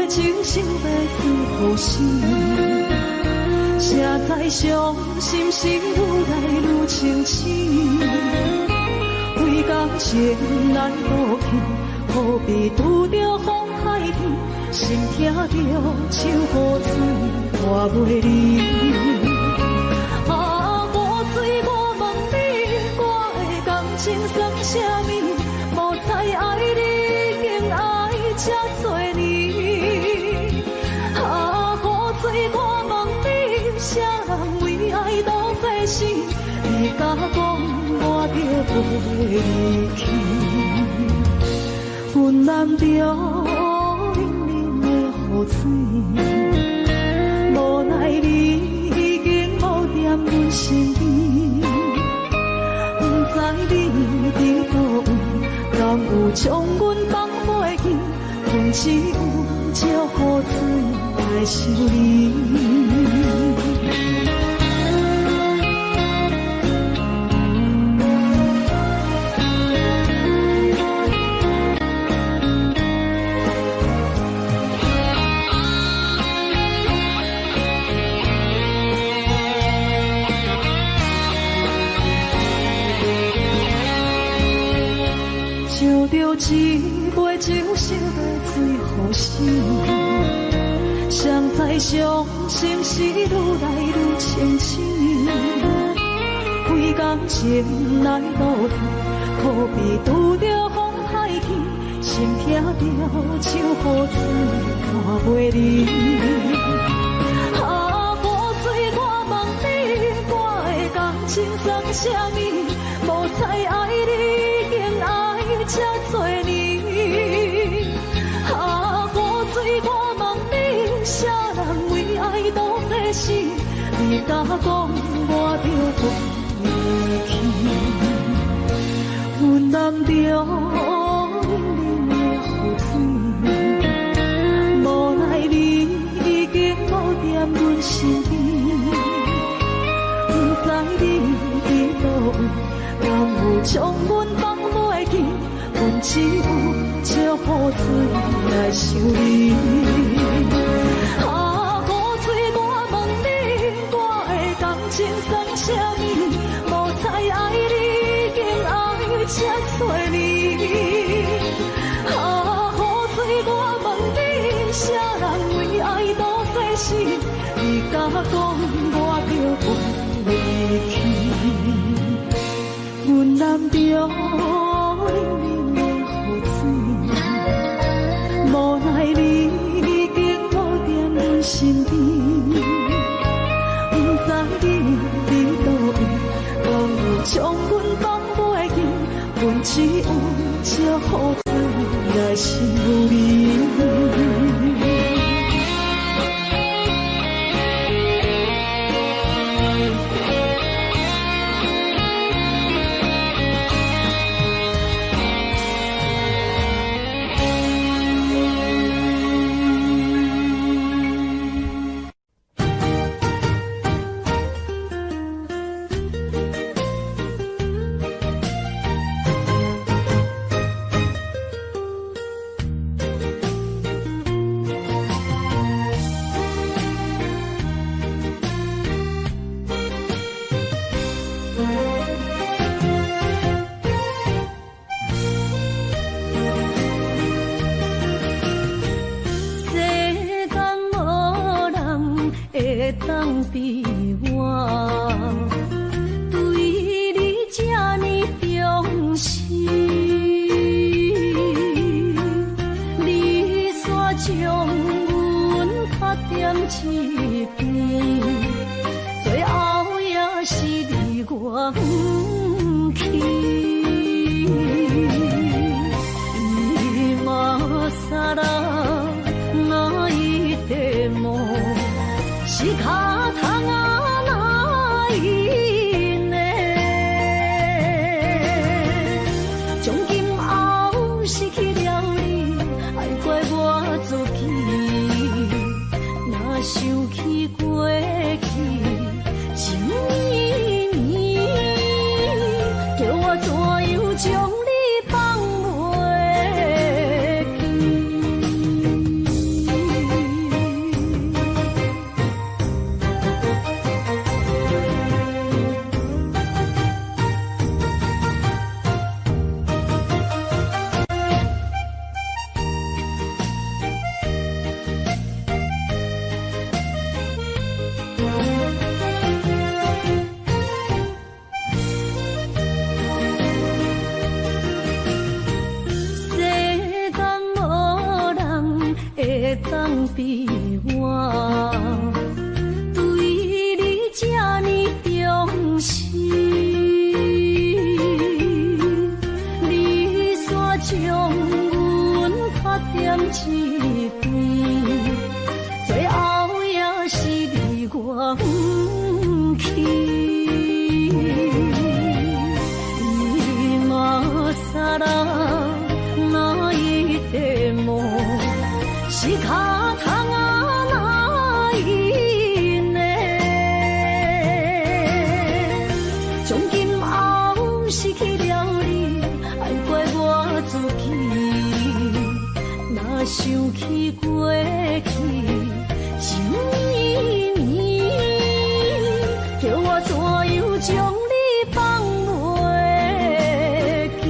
情深要对好心，谁知伤心事愈来愈清醒。为感情难渡去，何必拄着风海天？心痛着手雨水拖袂离。啊，无水我问你，我的感情算啥物？无再爱你，竟爱这多年。啊，无水我问你，啥人为爱都费心？你甲讲我着袂离去，阮难着。雨水，无奈你已经无踮阮身边，不知你伫倒位，敢有将阮放袂记？阮只有借雨水来想你。一杯酒烧要醉好心，谁知伤心事愈来愈清醒。为感情来渡去，何必拄着风海天？心痛着手雨水拖袂离。啊，无水我问你，我的感情算啥物？无再爱你，竟爱这多年。啊，无水我问你，啥人为爱都费心？你甲讲我着袂离去，阮难着冷冷的雨水，无奈你已经无踮阮身边，不知你伫倒位，敢有将阮放袂记？阮只有借雨水来想你。啊，雨水我问你，我的感情算啥物？无再爱你，竟爱这多年。啊，雨水我问你，啥人为爱都费心？你甲讲我着袂离去，阮难着。无奈你已经无踮阮身边，不知你伫倒位，敢有将阮放袂记？阮只有借雨水来想你。想起过去情绵绵。讲比我对你这呢重视，你煞将阮拍点一边，最后也是离我不去。今さら哪一点梦是脚通哪一呢？从今后失去了你，爱怪我自己，若想起过去情绵绵，叫我怎样将你放袂记？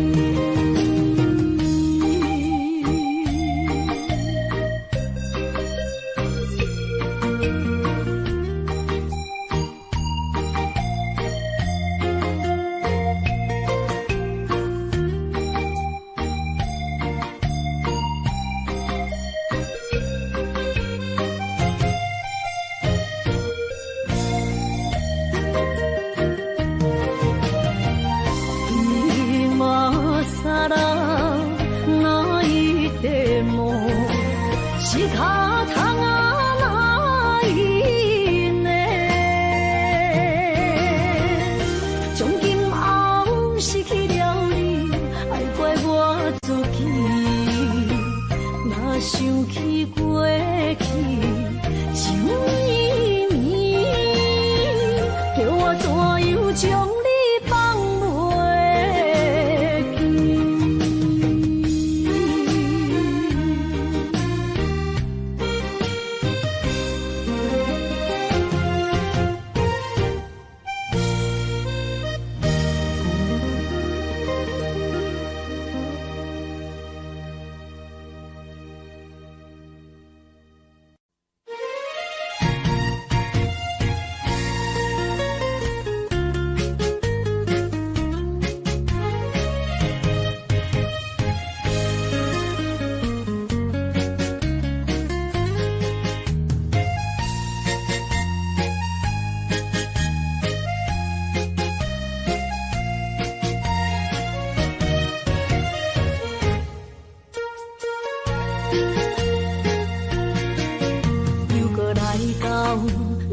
是脚通哪一呢？从今后失去了你，爱怪我自己，若想起过去情绵绵，叫我怎样将你放袂记？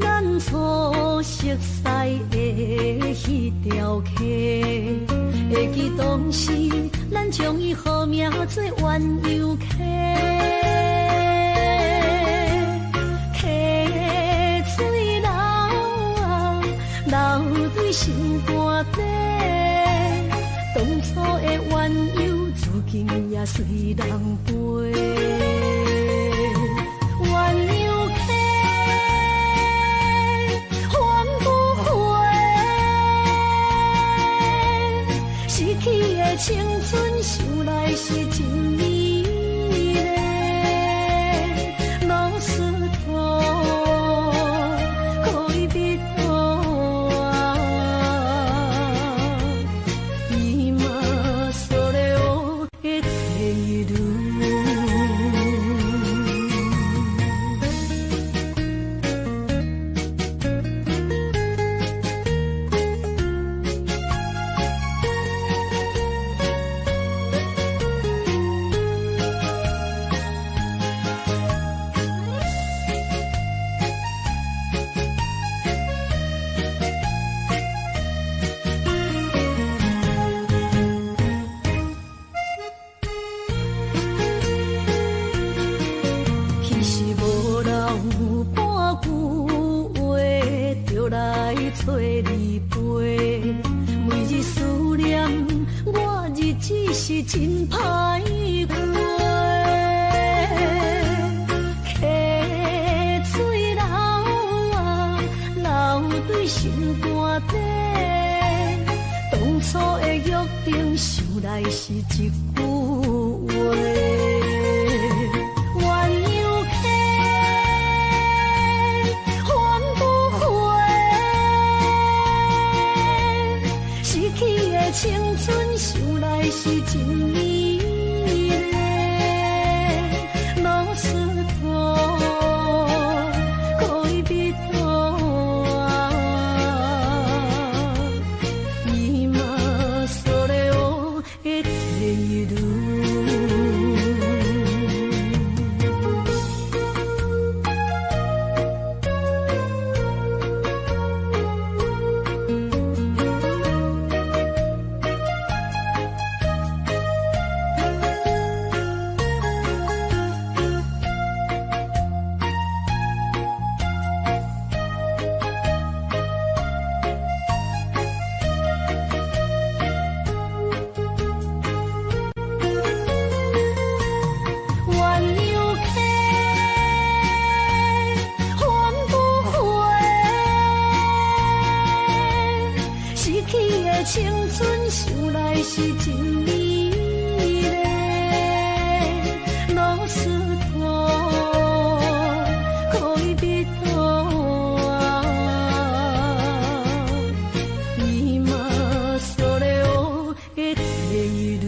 咱初熟悉的迄条溪，会记当时咱将伊号名做鸳鸯溪。溪水流啊，流对心肝底。当初的鸳鸯，如今也随人飞。鸳鸯溪。失去的青春，想来是真美丽。老师徒，可以别途啊，伊嘛所了的退路。找你陪，每日思念，我日子是真歹过。溪水流啊，流对心肝底。当初的约定，想来是一句话。青春想来是真美丽，老师徒。是真美丽，路蹉跎，可以比多啊，今嘛それを得ている。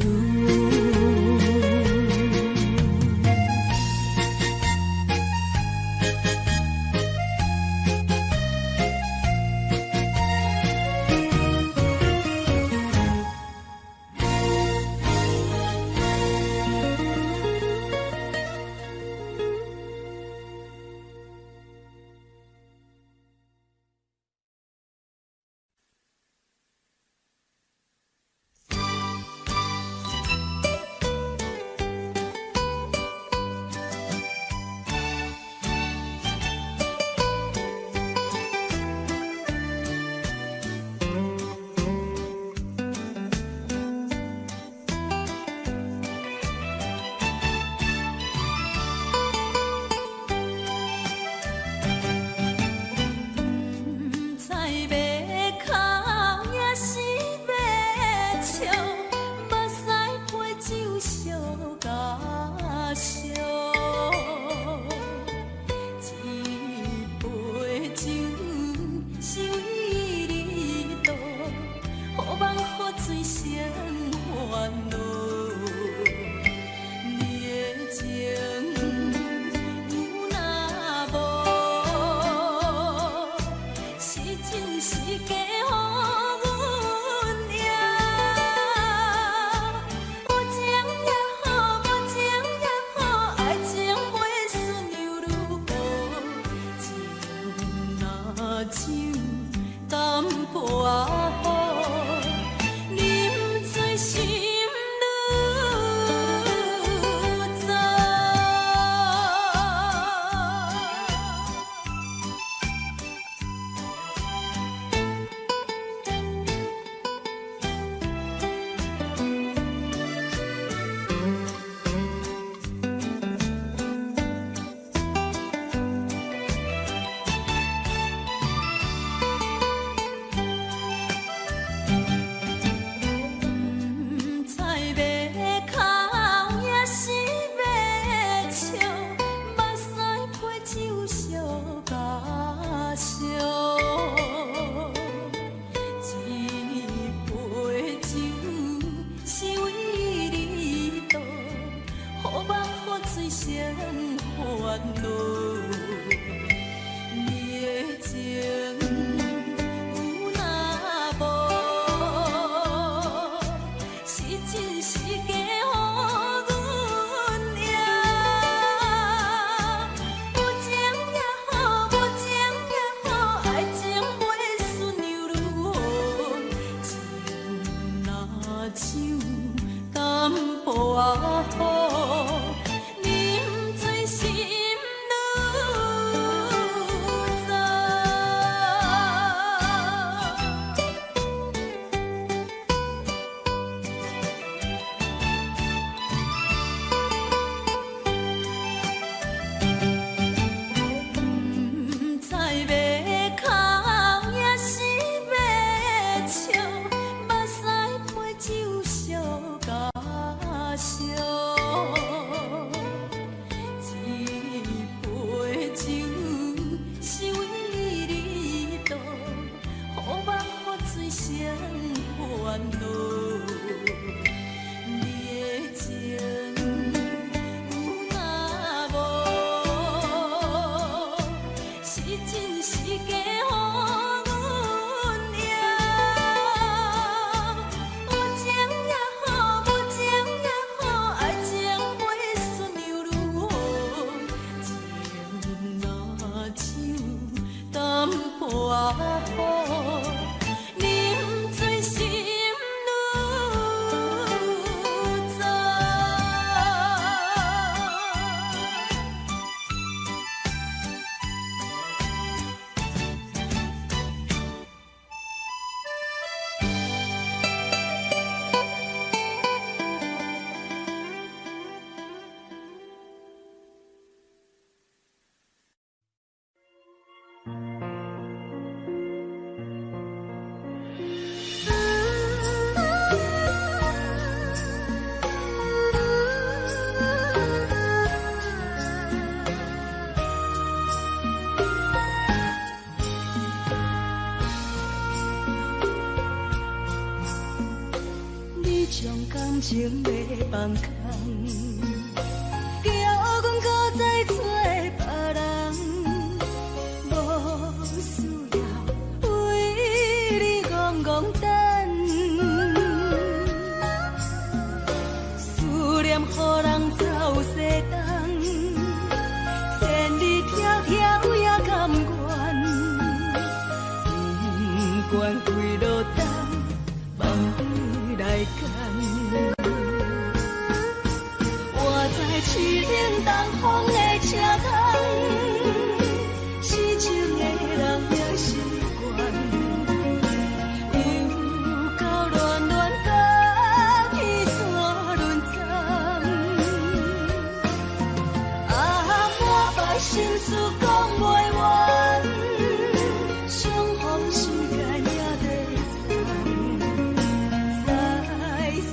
情要放空，叫阮搁再做别人，无需要为你戆戆等，思念予人走西东，千里迢迢也甘愿，不管几落冬，梦里来干。我在凄冷东风的车头，痴情的人也习惯，又到乱乱甲去山轮站。啊，满腹心事讲袂完，相逢时间也在等，在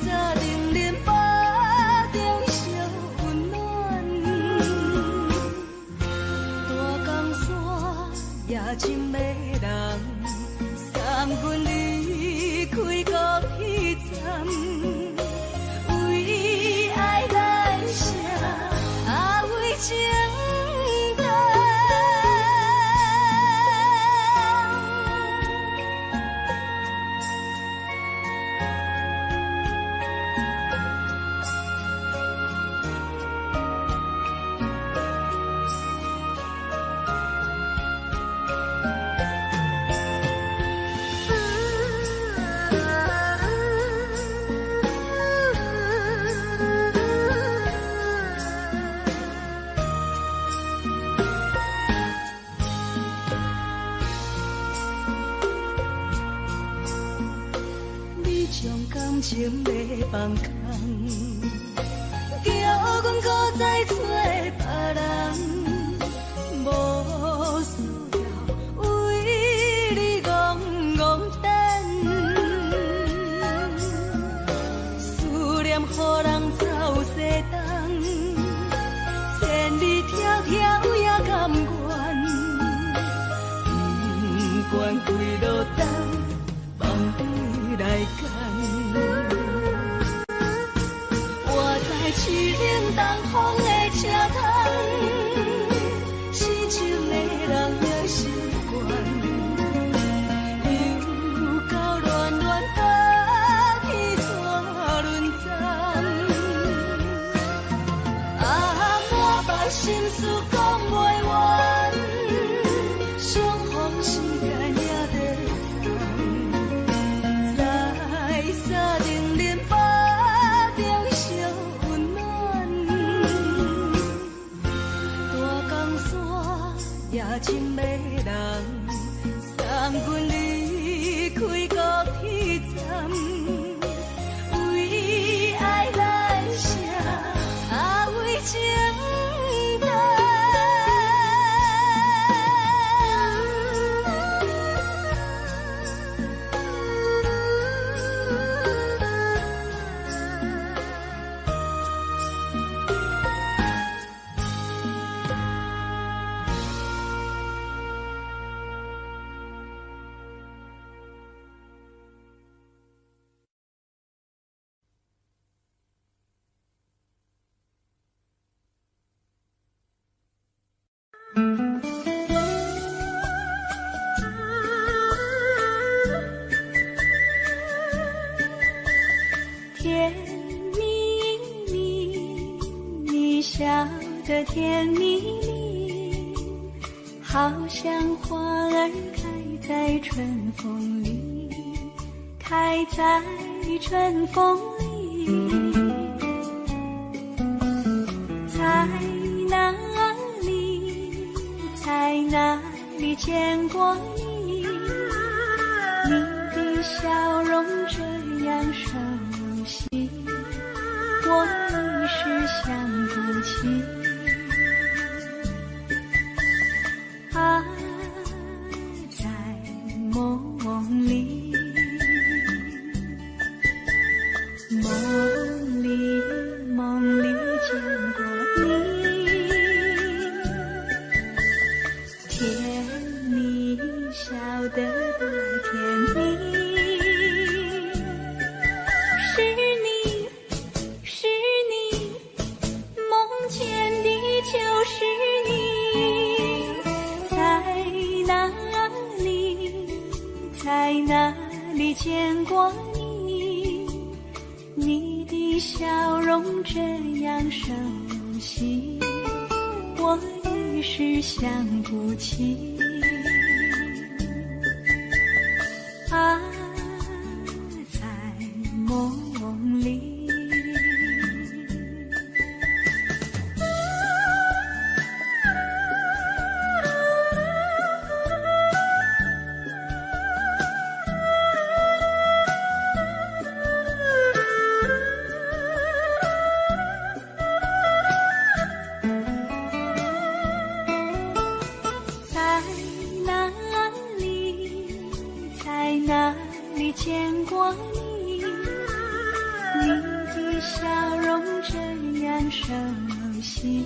沙冷冷巴中烧温暖，大江山也真迷人，送阮离开国彼站，为爱来写，啊为情等。感情要放空，叫阮搁再做别人，无需要为你戆戆等，思念予人走西东，千里迢迢也甘愿，不管几落冬，梦里来干。凄冷东风的车头，痴情的人也习惯，又到乱乱甲去山轮站。啊，满腹心事讲袂完，相逢时间也在等，在沙冷冷巴中烧。也真迷人，送阮离开国彼站，为爱来写，啊为情等。甜蜜蜜，你笑得甜蜜蜜，好像花儿开在春风里，开在春风里。在哪里，在哪里见过你？你的笑容这样熟悉，我一时想不起。啊，在梦里，梦里见过你，甜蜜笑得多甜蜜。是你在哪里见过你？你的笑容这样熟悉，我一时想不起。啊，在梦里。见过你，你的笑容这样熟悉，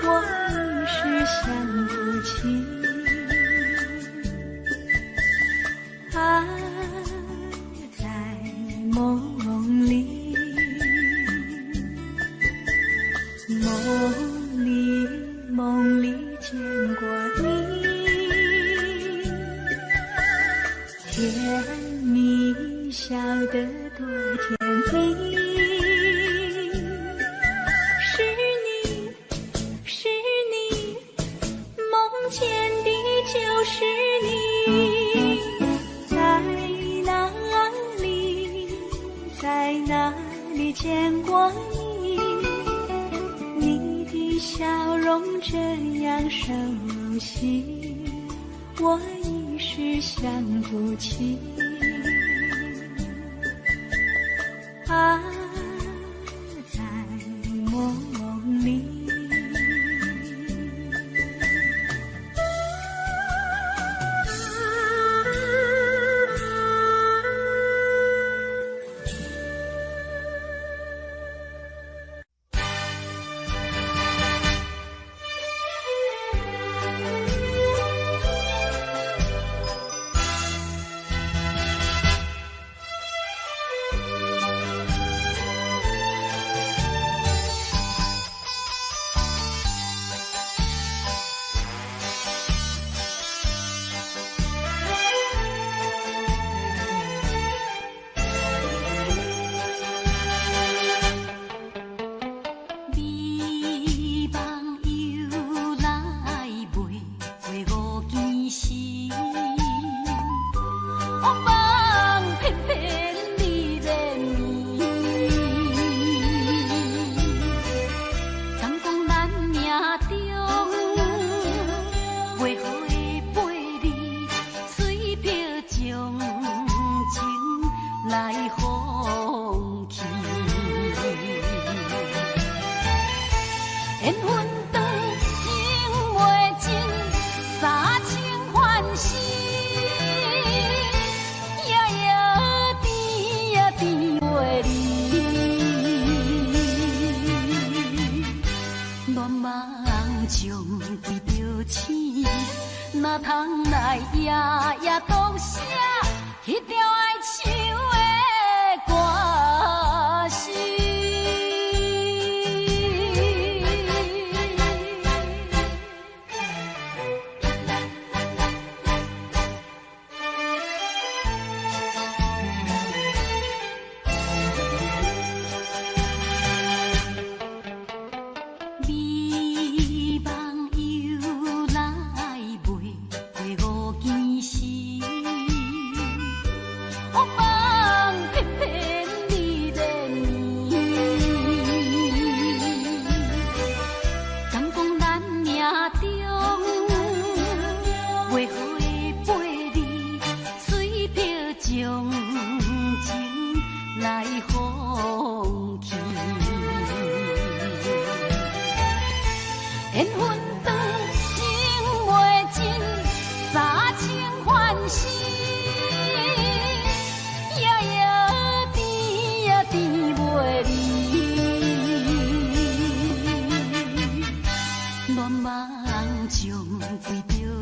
我一时想不起。啊，在梦里，梦里见过你，天。你笑得多甜蜜，是你，梦见的就是你，在哪里见过你？你的笑容这样熟悉，我一时想不起。啊，在梦里。哪通来夜夜读写迄条爱唱的歌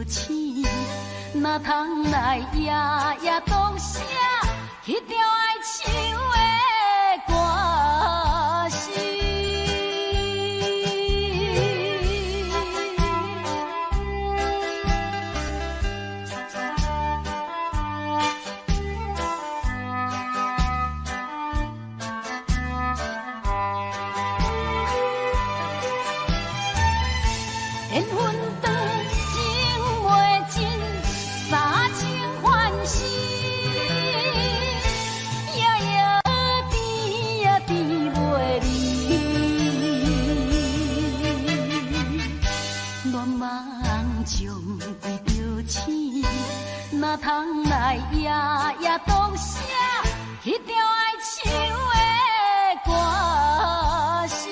词？哪通来夜夜读写迄条爱唱的歌词？才通来夜夜当写迄条爱情的歌词。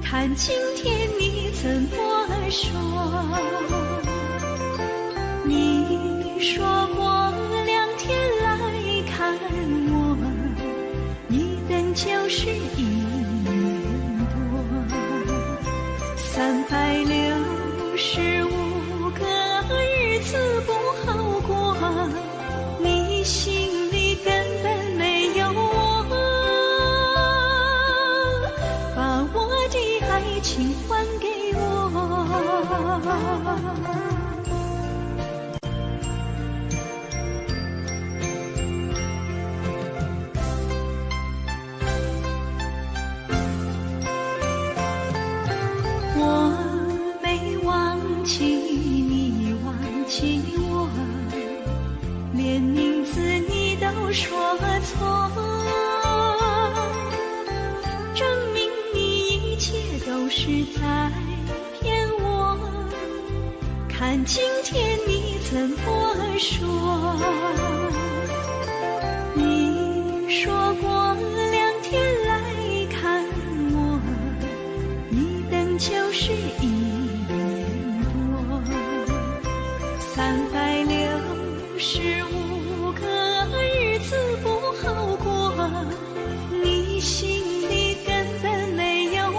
看今天你怎么说？你说过2天来看我，一等就是1年多，365个日子不好过，你心里根本没有我，把我的爱情还给我。我没忘记你忘记我，连名字你都说错，证明你一切都是在骗我。看今天你怎么说？你说过2天来看我，一等就是1年多，365个日子不好过，你心里根本没有我，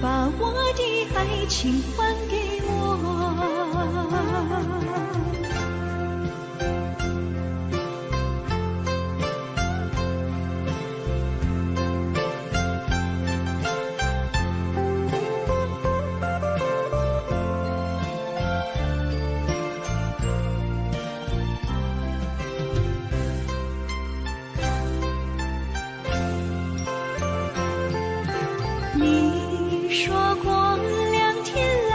把我的爱情还给我。你说过2天来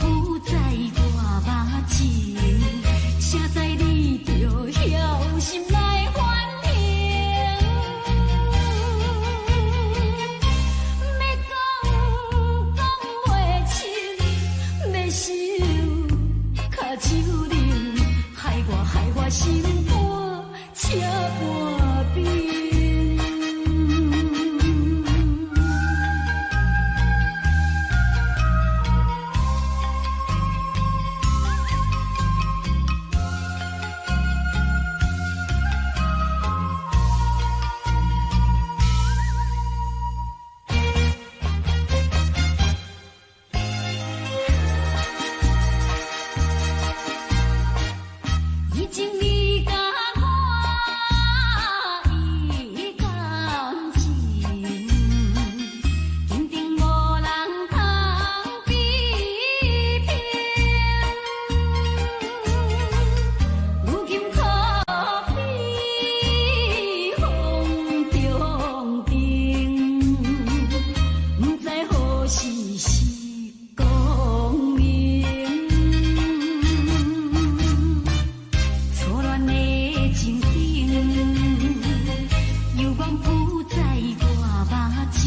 浮在我目前，写在你着晓心来反省。要讲讲袂清，要想脚手冷，害我心肝车半冰。已经你甲我一感情，坚定无人通比拼。如今可比风中灯，不知何时是光明。错乱的情景，幽光浮在我目前，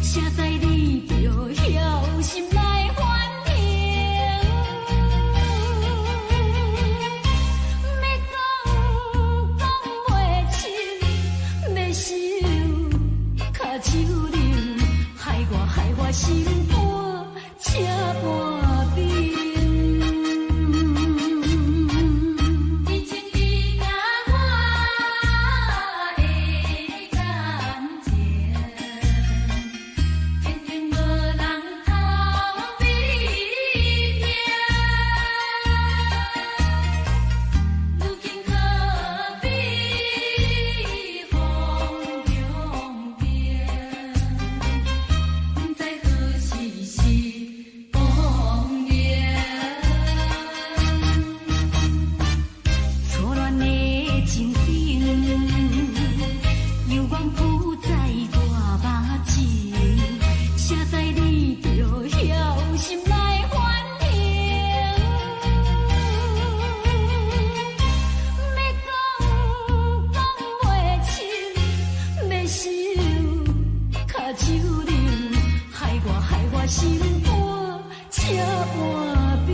写在你着晓心来反省。要讲讲袂清，要想脚手冷，害我心肝车半冰。已经你甲我的感情，坚定无人通比拼。如今可比风中灯，不知何时是光明。错乱的情景，幽光浮在我目前，写在你着晓心来反省。要讲讲袂清，要想脚手冷，害我心肝车半冰。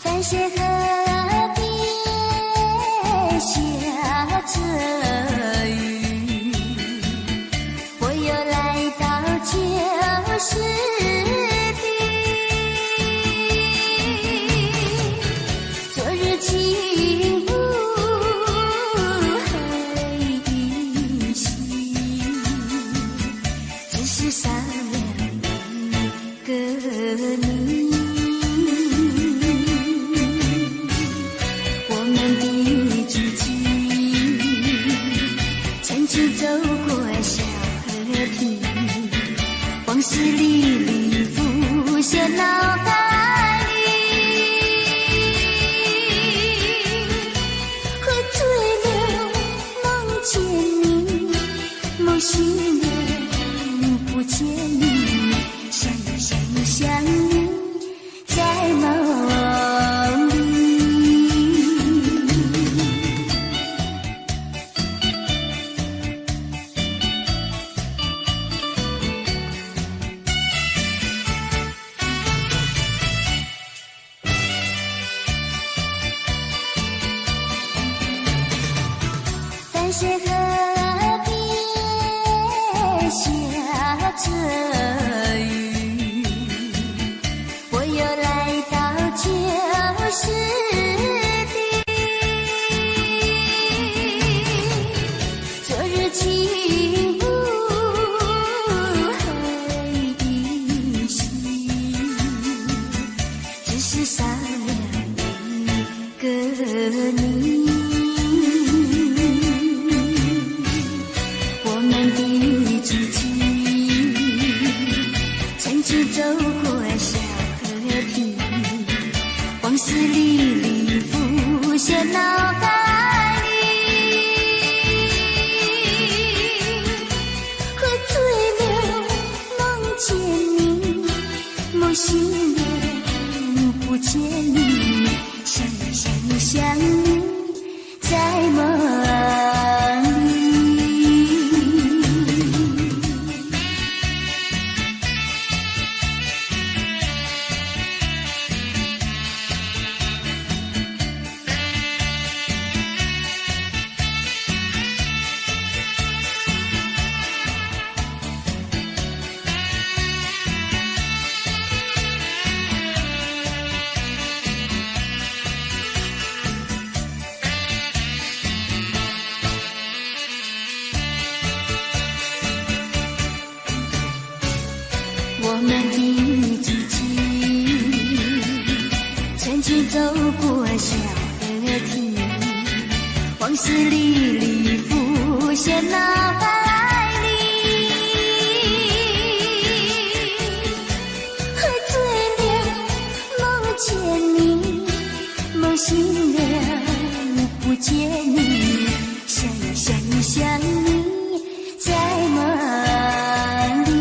在些河边下着雨，我又来到旧时地，昨日情不黑依稀，只是少了一个你。走过小河堤，往事历历浮现脑海里，喝醉了梦见你，梦醒了不见你，想你在梦里。在些河边下着雨，是的，昨日情不还依稀，只是少了一个你。我们的足迹曾经走过小河堤，往事历历浮现脑海里，喝醉了梦见你，梦醒了不见你，想你在梦里。我们的足迹曾经走过小河堤，往事历历浮现脑海里，喝醉了梦见你，梦醒了不见你，想你在梦里。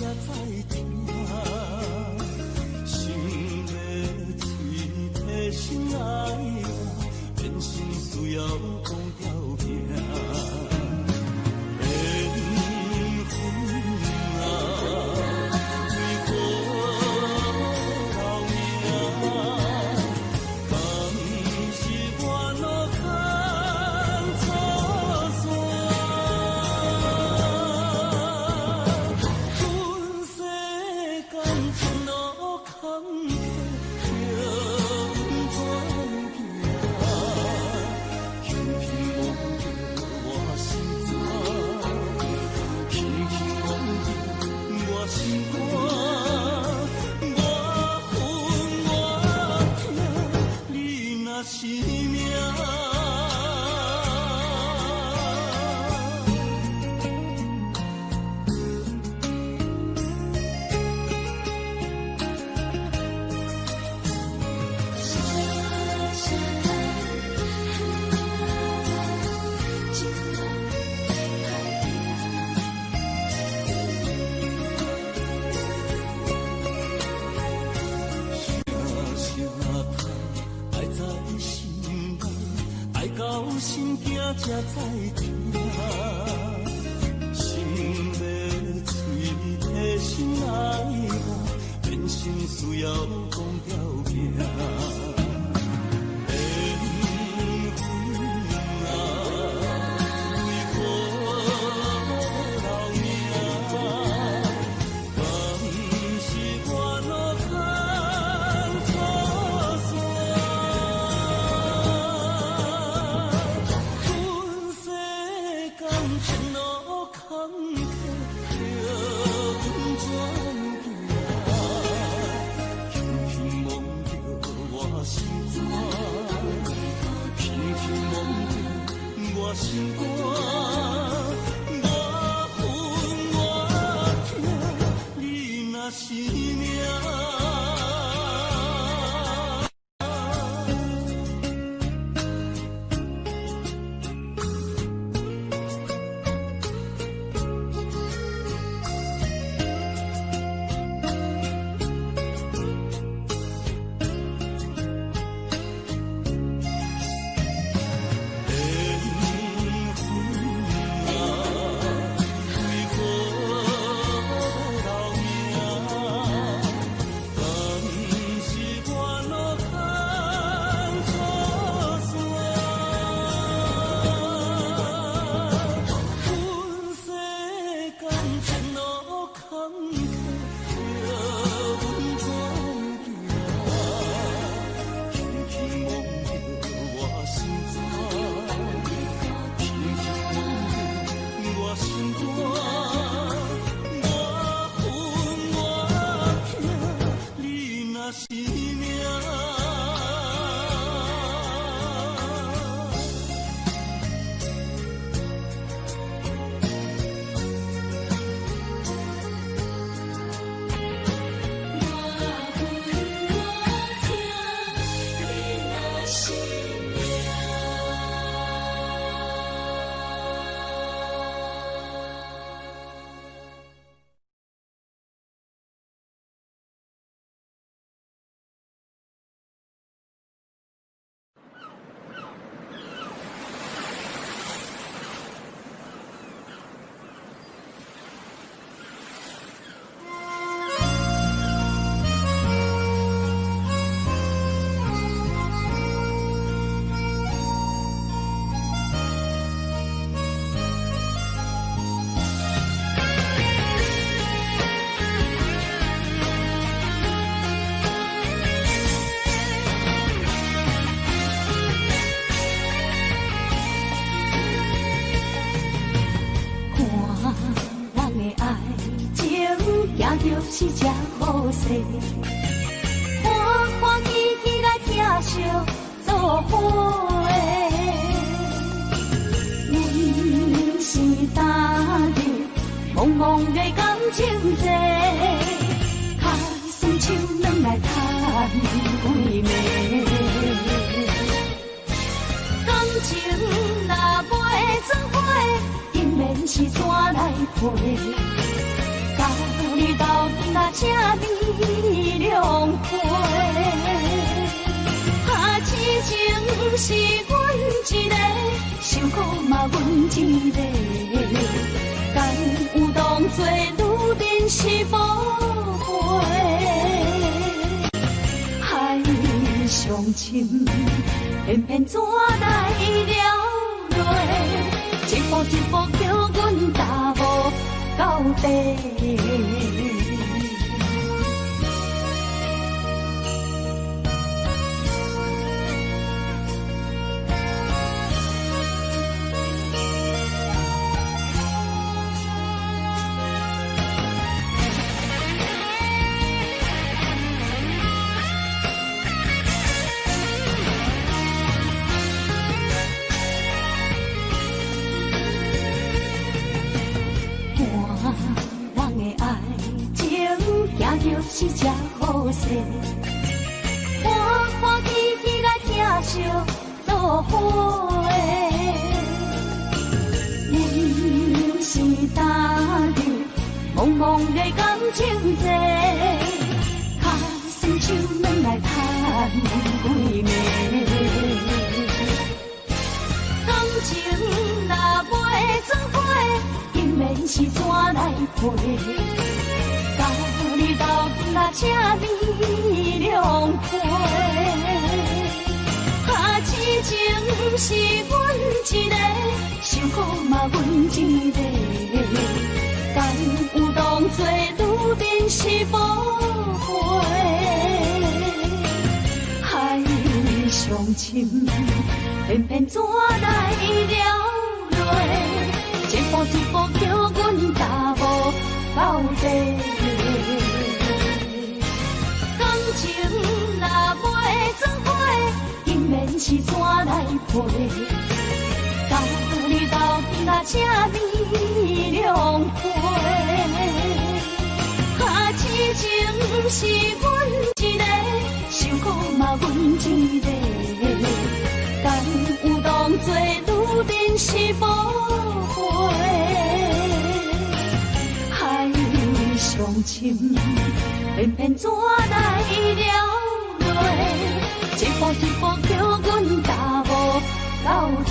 在听，心要嘴提醒爱我，变心需要讲条命。缘分啊，为何留命？敢是我脑壳错线？困世间前路坎坷，要怎行？轻轻摸着我心肝，轻轻摸着我心肝，我恨我痛，你若是命。心惊才在听，心要嘴提醒爱我，变心需要讲条命。缘分啊，为何留命？敢是我脑壳错线？前路坎坷，要怎行？轻轻摸着我心肝，轻轻摸着我心肝，我恨我痛，你若是命。是这好势，欢欢喜喜来疼惜做伙的。阮是今日茫茫的感情债，卡双手软来叹归暝。感情若袂做伙，定然是怎来陪？到你是阮一个，受苦嘛阮一个，敢有当作女人是无悔？海上深，偏偏怎来了落？一步一步叫阮踏无到底。是只好势，欢欢喜喜来疼惜做伙的，人是打入茫茫的感情债，卡伸手免来叹几暝。感情若袂做伙，因免是怎来陪？你斗阵啊，请你谅解。痴情是阮一个，受苦嘛阮一个，敢有当作女人是无悔？海上深，偏偏怎来了落？一步一步叫阮踏无到底。情若袂做伙，因免是怎来陪？甲你斗阵啊，请你谅解。痴情是阮一个，受苦嘛阮一个，敢有当作女人是无悔？海上深。偏偏怎来了落？一步一步叫阮踏无到底。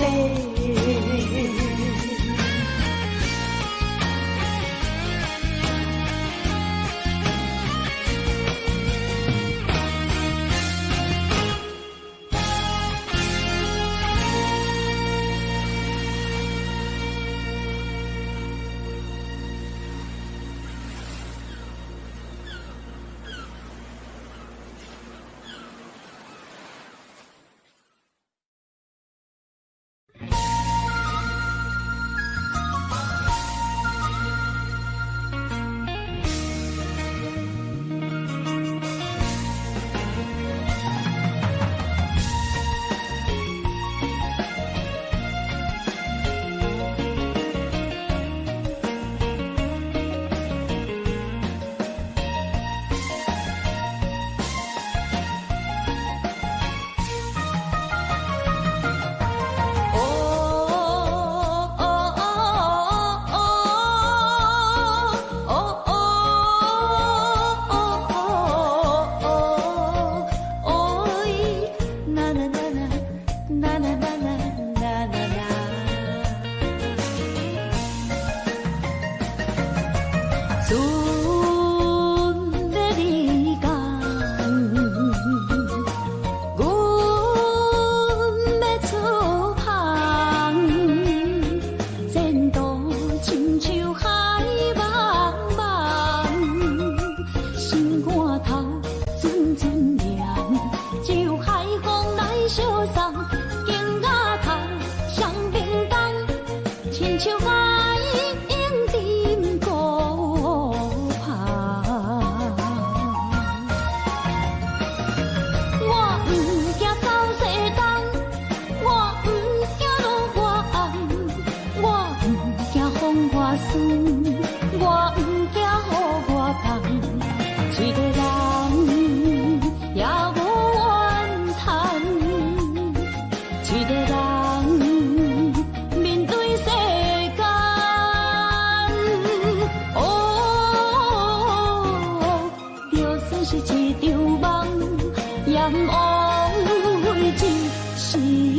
是人。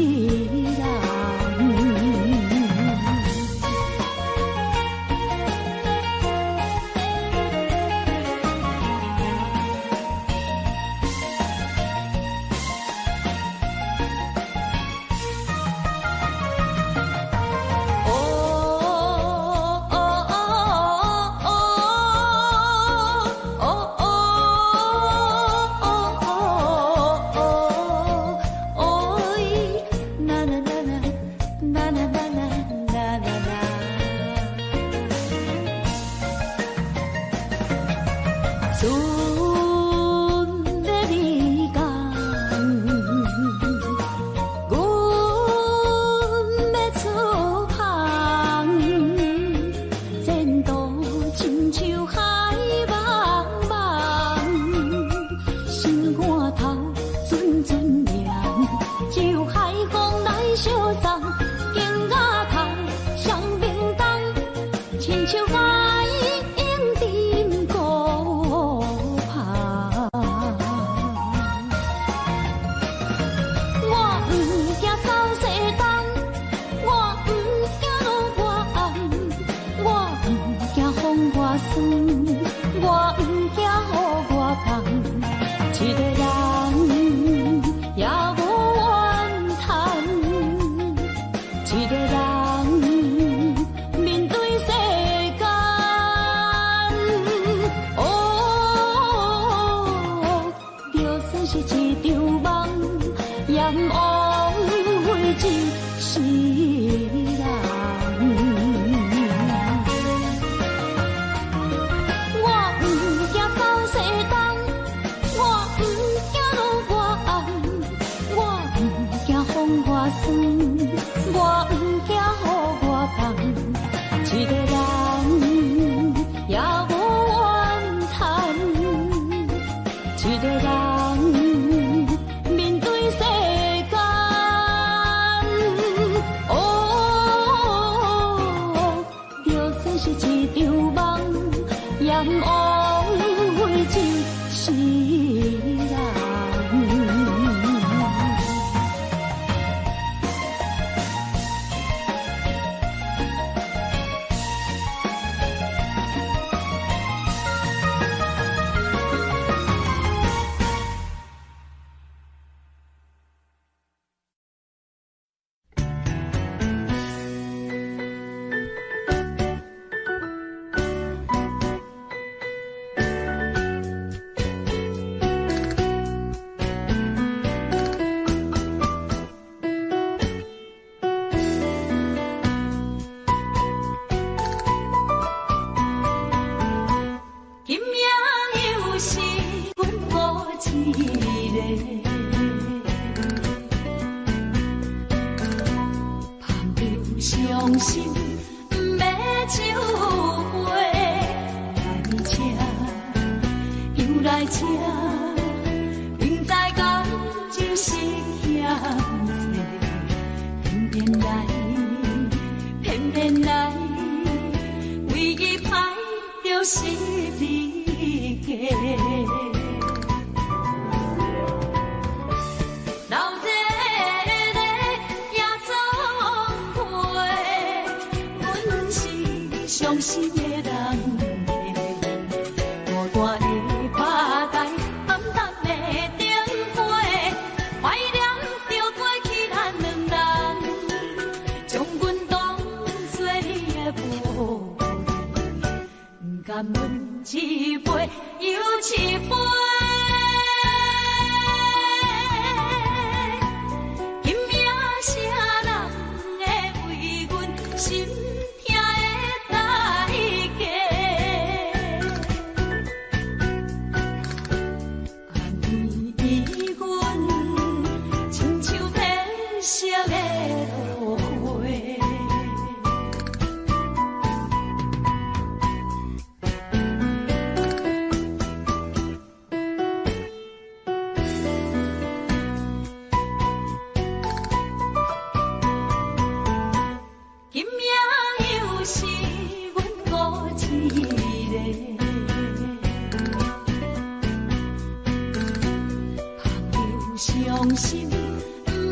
伤心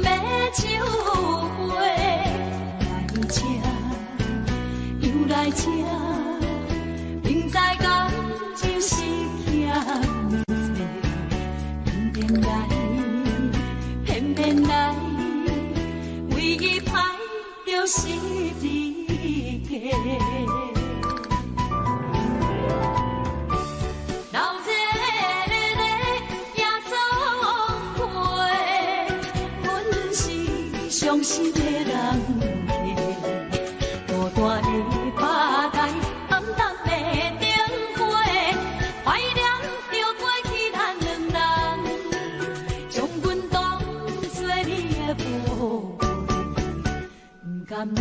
要伤心的人客，孤单的吧台，暗淡的灯花，怀念着过去咱两人，将阮当作你的宝贝，不甘阮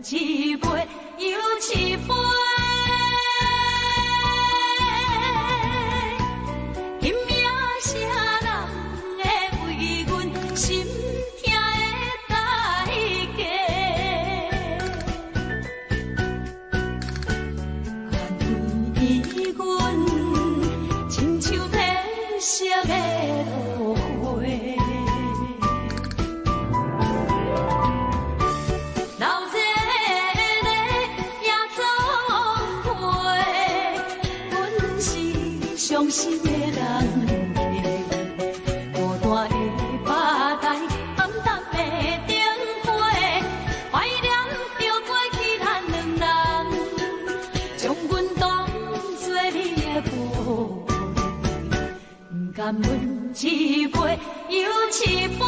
一杯又一杯。伤心的人客，孤单的吧台，暗淡的灯花，怀念着过去咱两人，将阮当作你的宝贝，不甘阮一杯又一杯。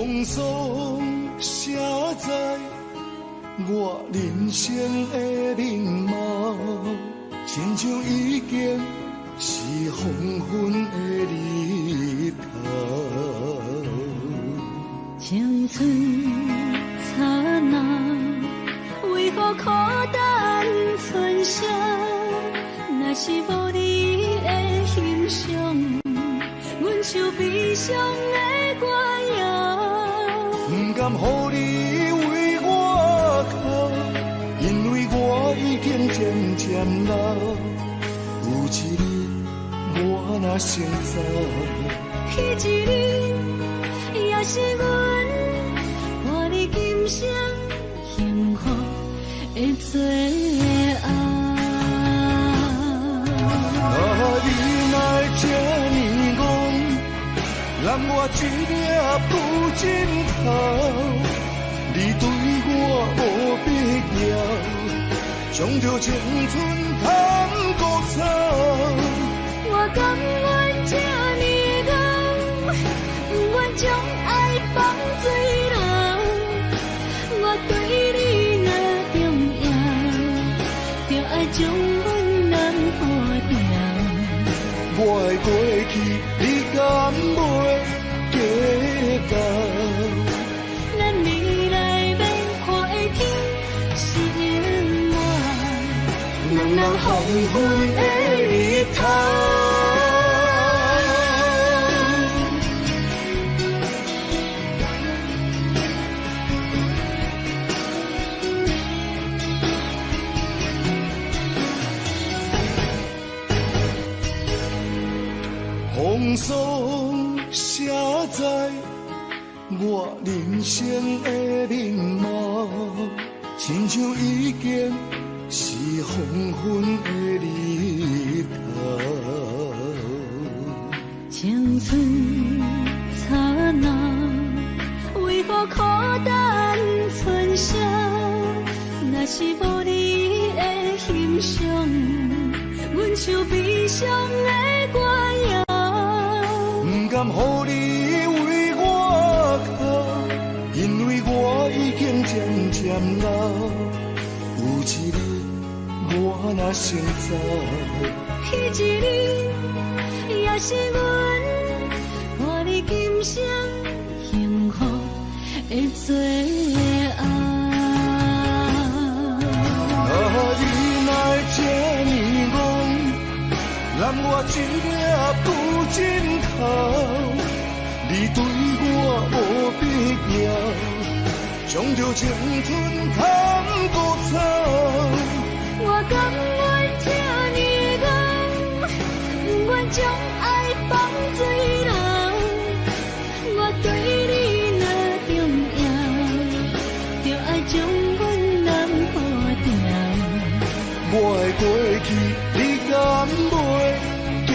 风霜写在我人生的面貌，亲像已经是黄昏的日头。青春刹那，为何孤单剩下？若是无你的欣赏，阮就悲伤的歌谣。不甘予你为我哭，因为我已经渐渐老。有一日我若先走，彼一日也是阮伴你今生幸福的最后。你若这呢戆，揽我一粒布枕头，你对我无必要，将着青春通孤草。我甘愿这呢戆，不愿将爱放水流。我对你若重要，就爱将阮人破掉。我的过去，你敢袂计较？咱未来免看的天是永远，两人黄昏的日头。风霜写在我人生的面貌，亲像已经是黄昏的日头。青春刹那，为何孤单剩下？若是无你的欣赏，阮就悲伤的歌谣。不甘予你为我哭，因为我已经渐渐老。有一日我若先走，彼一日也是阮伴你今生幸福的最后。你若这呢戆，揽我一粒布枕头，你对我无必要，将着青春通孤草。我甘愿这呢戆，不愿将爱放水流。我对你若重要，就爱将阮人破掉。我的过去，你敢袂计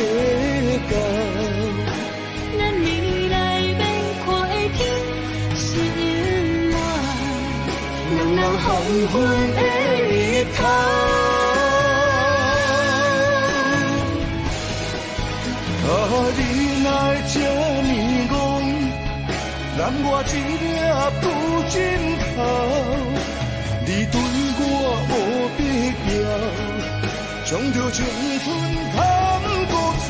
较？咱未来免看的天是永远，两人黄昏的日头。你若这呢戆，揽我一粒布枕头，你对我无必要，将着青春通孤草。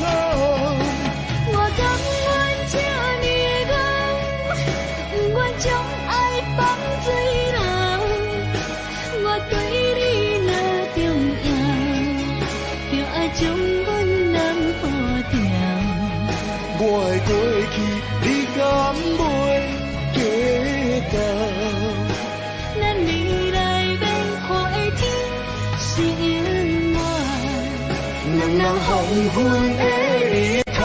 我甘愿这呢戆，不愿将爱放水流。我对你若重要，就爱将阮人破掉。我的过去，你敢袂计较？咱未来免看的天是永远，两人黄昏的日头。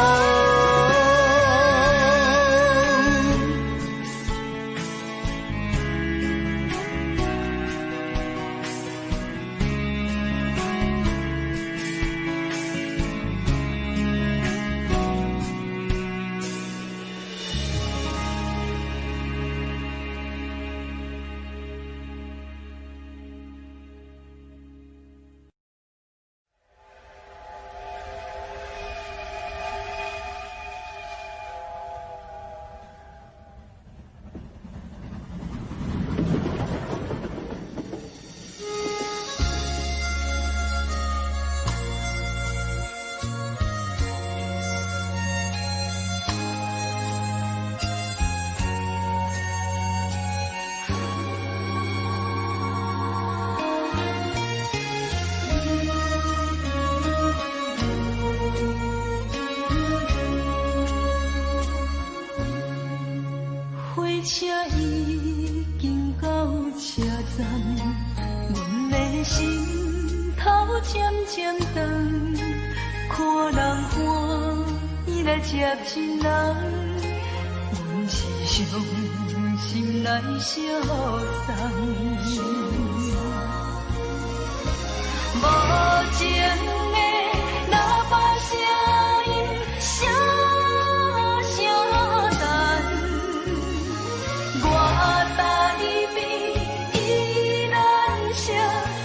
渐渐长，看人欢喜来接亲人，阮是伤心来相送。无情的喇叭声音，声声淡，我台边依然是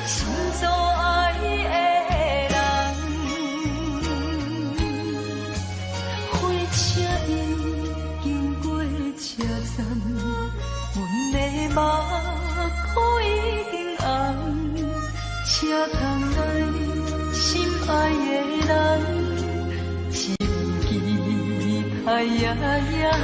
心所爱的人。火车已经过车站，阮的目眶已经红，车窗内心爱的人，只有期待夜夜梦。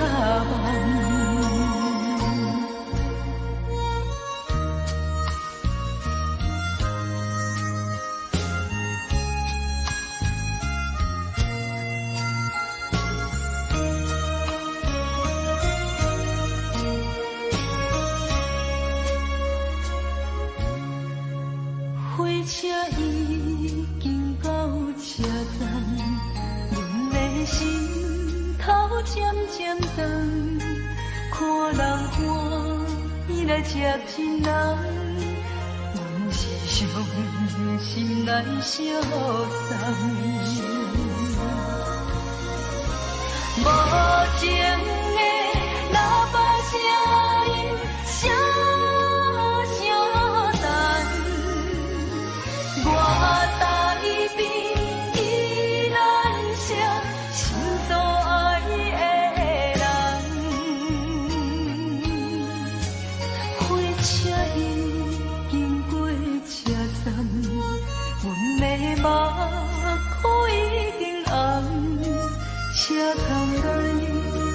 火车已经到车站，阮的心头渐渐长，看人欢喜来接亲人，阮是伤心来相送。无情的喇叭声音，声声淡。我台边依然是心所爱的人，火车已经过车站，阮的目眶已经红，车窗内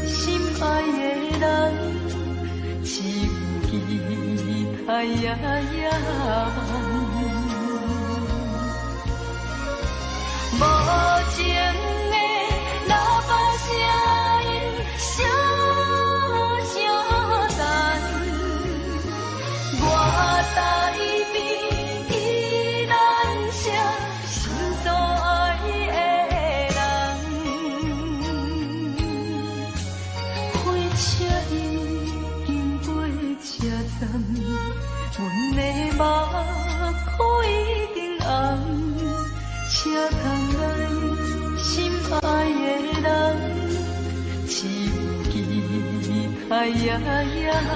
心爱的人，只有期待夜夜梦。无情的喇叭声音，声声淡，我台边依然是心所爱的人。火车已经过车站，阮的目眶已经红，车窗内心爱的人，只有期待夜夜梦。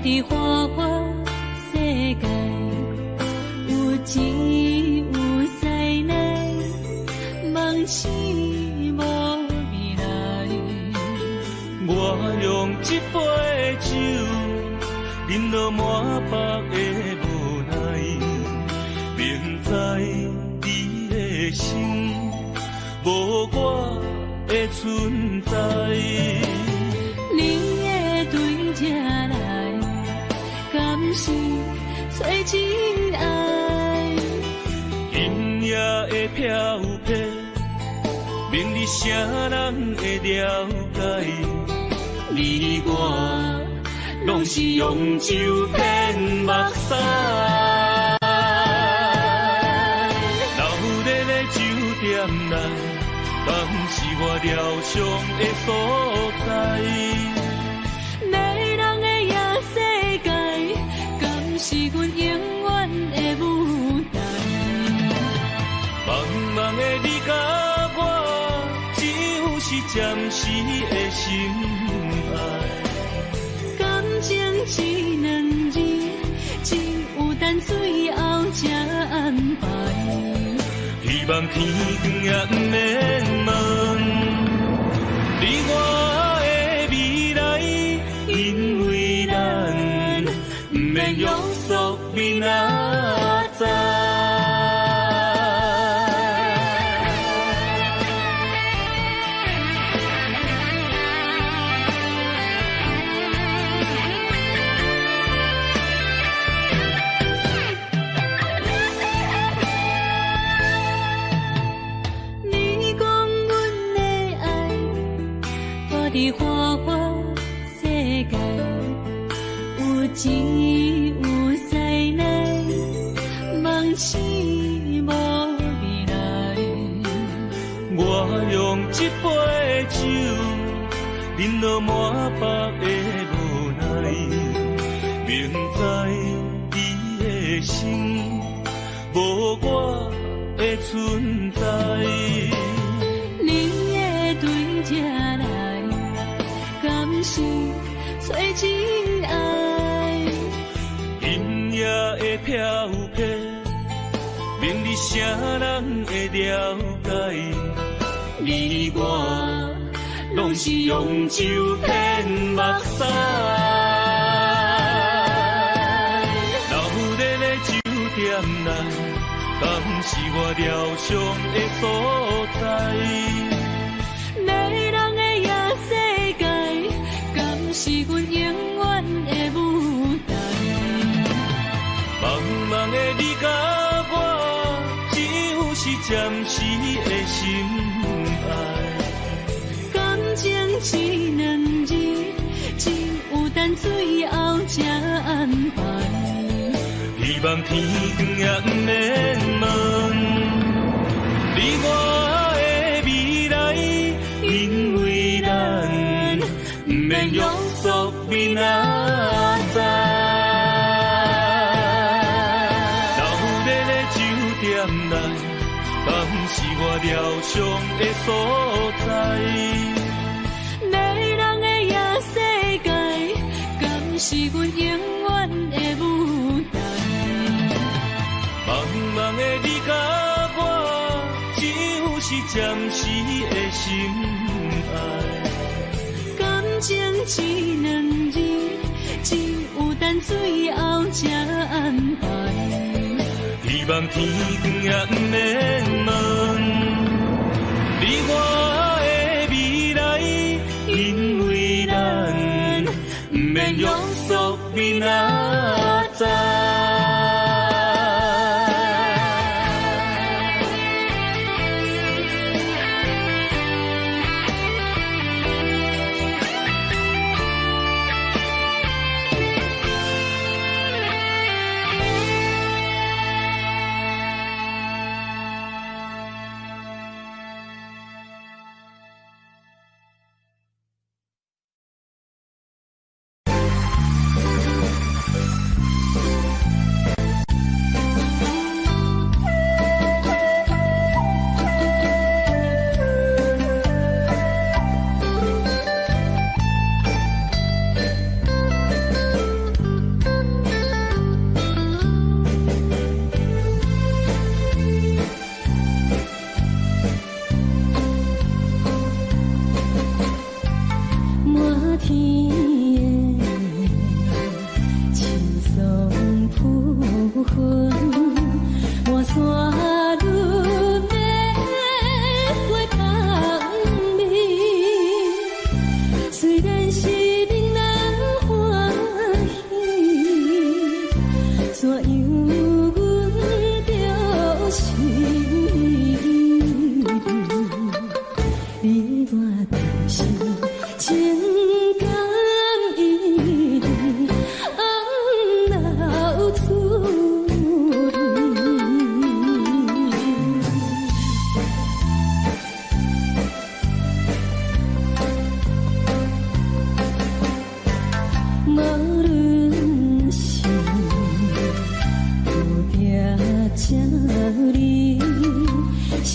伫花花世界，有钱有势来，梦醒无未来。我用一杯酒，饮落满腹的无奈，明知你的心无我的存在。你的对这来，敢是找真爱？音乐的飘飘，明日谁人会了解？你我拢是用酒骗目屎，留在咧酒店内，敢是我疗伤的所在？迷人的夜世界，时的心爱。感情一两字，只有等最后才安排。希望天光也不免问你我的未来，因为咱不免约束明仔载。在花花世界，有钱有势来，梦醒无未来。我用一杯酒，饮落满腹的无奈，明知伊的心无我的存在。你的对这来，敢是找真爱？音乐的飘飘，明日啥人会了解？你我拢是用酒骗目屎，老日的酒店内，敢是我疗伤的所在？迷人的夜世界，敢是阮永远的舞台？茫茫的你甲我，只有是暂时的心爱。感情一两字，只有等最后才安排。希望天光也不免问你我的未来，因为咱不免约束明仔载。老日的酒店内，敢是我疗伤的所在？迷人的夜世界，敢是阮永远的舞台？茫茫的你甲我，只有是暂时的心爱。感情一两字，只有等最后才安排。希望天光也不免问你我的未来，因为咱不免约束明仔载。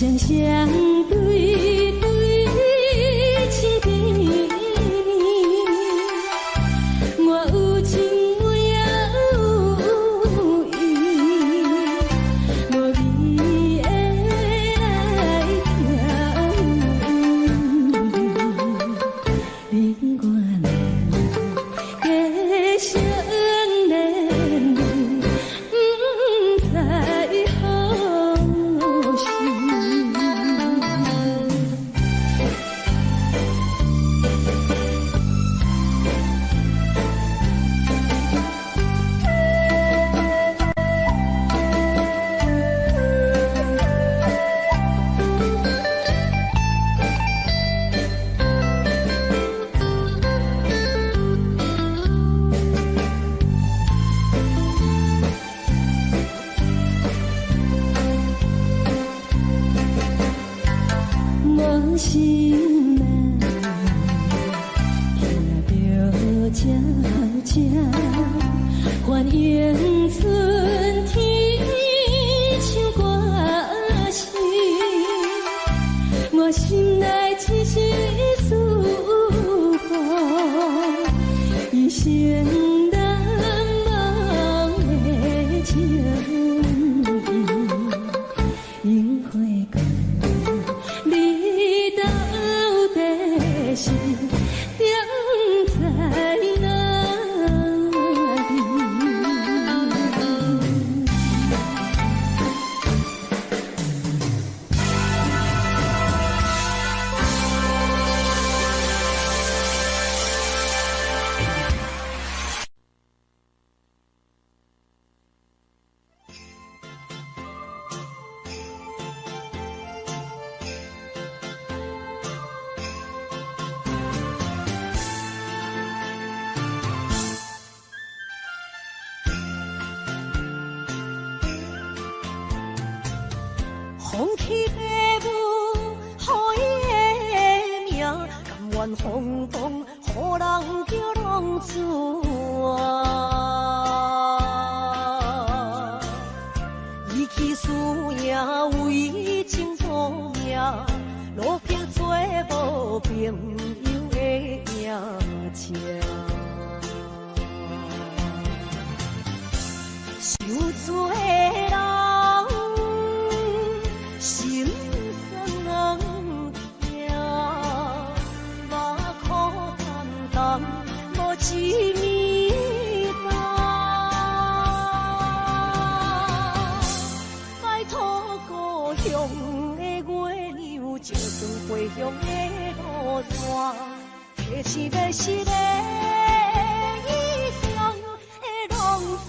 双双对对，情心难，听着这这欢迎春天唱歌声，我心内只是思慕一生难忘的情。樱花开，你到底是踮在哪里？风起父母，予伊的名，甘愿轰动，予人叫浪子啊！伊去输赢为情赌命，路撇做无朋友的赢情。受罪的人。心酸人听，目眶淡淡，无一面红。拜托故乡的月亮，照光回乡的路线，提起要是个异乡的浪子。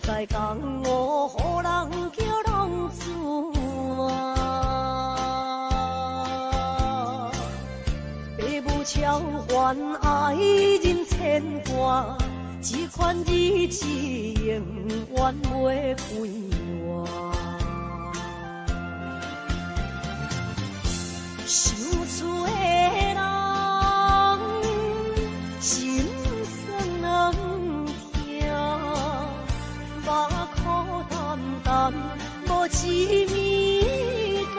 在江湖，予人叫浪子啊！父母超还爱人牵挂，这款日子永远袂归我。受罪的人，心酸人听。目眶淡淡，无一面红。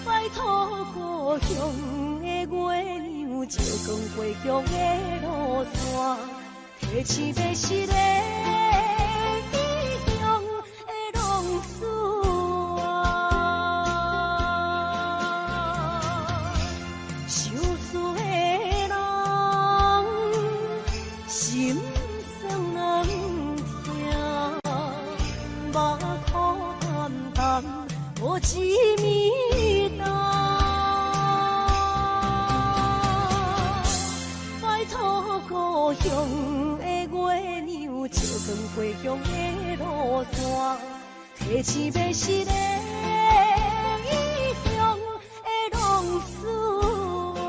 拜托故乡的月亮，照光回乡的路线，提起要是个异乡的浪子啊！受罪的人。心酸人听，目眶淡淡，无一面红。拜托故乡的月亮，照光回乡的路线，提起要是个异乡的浪子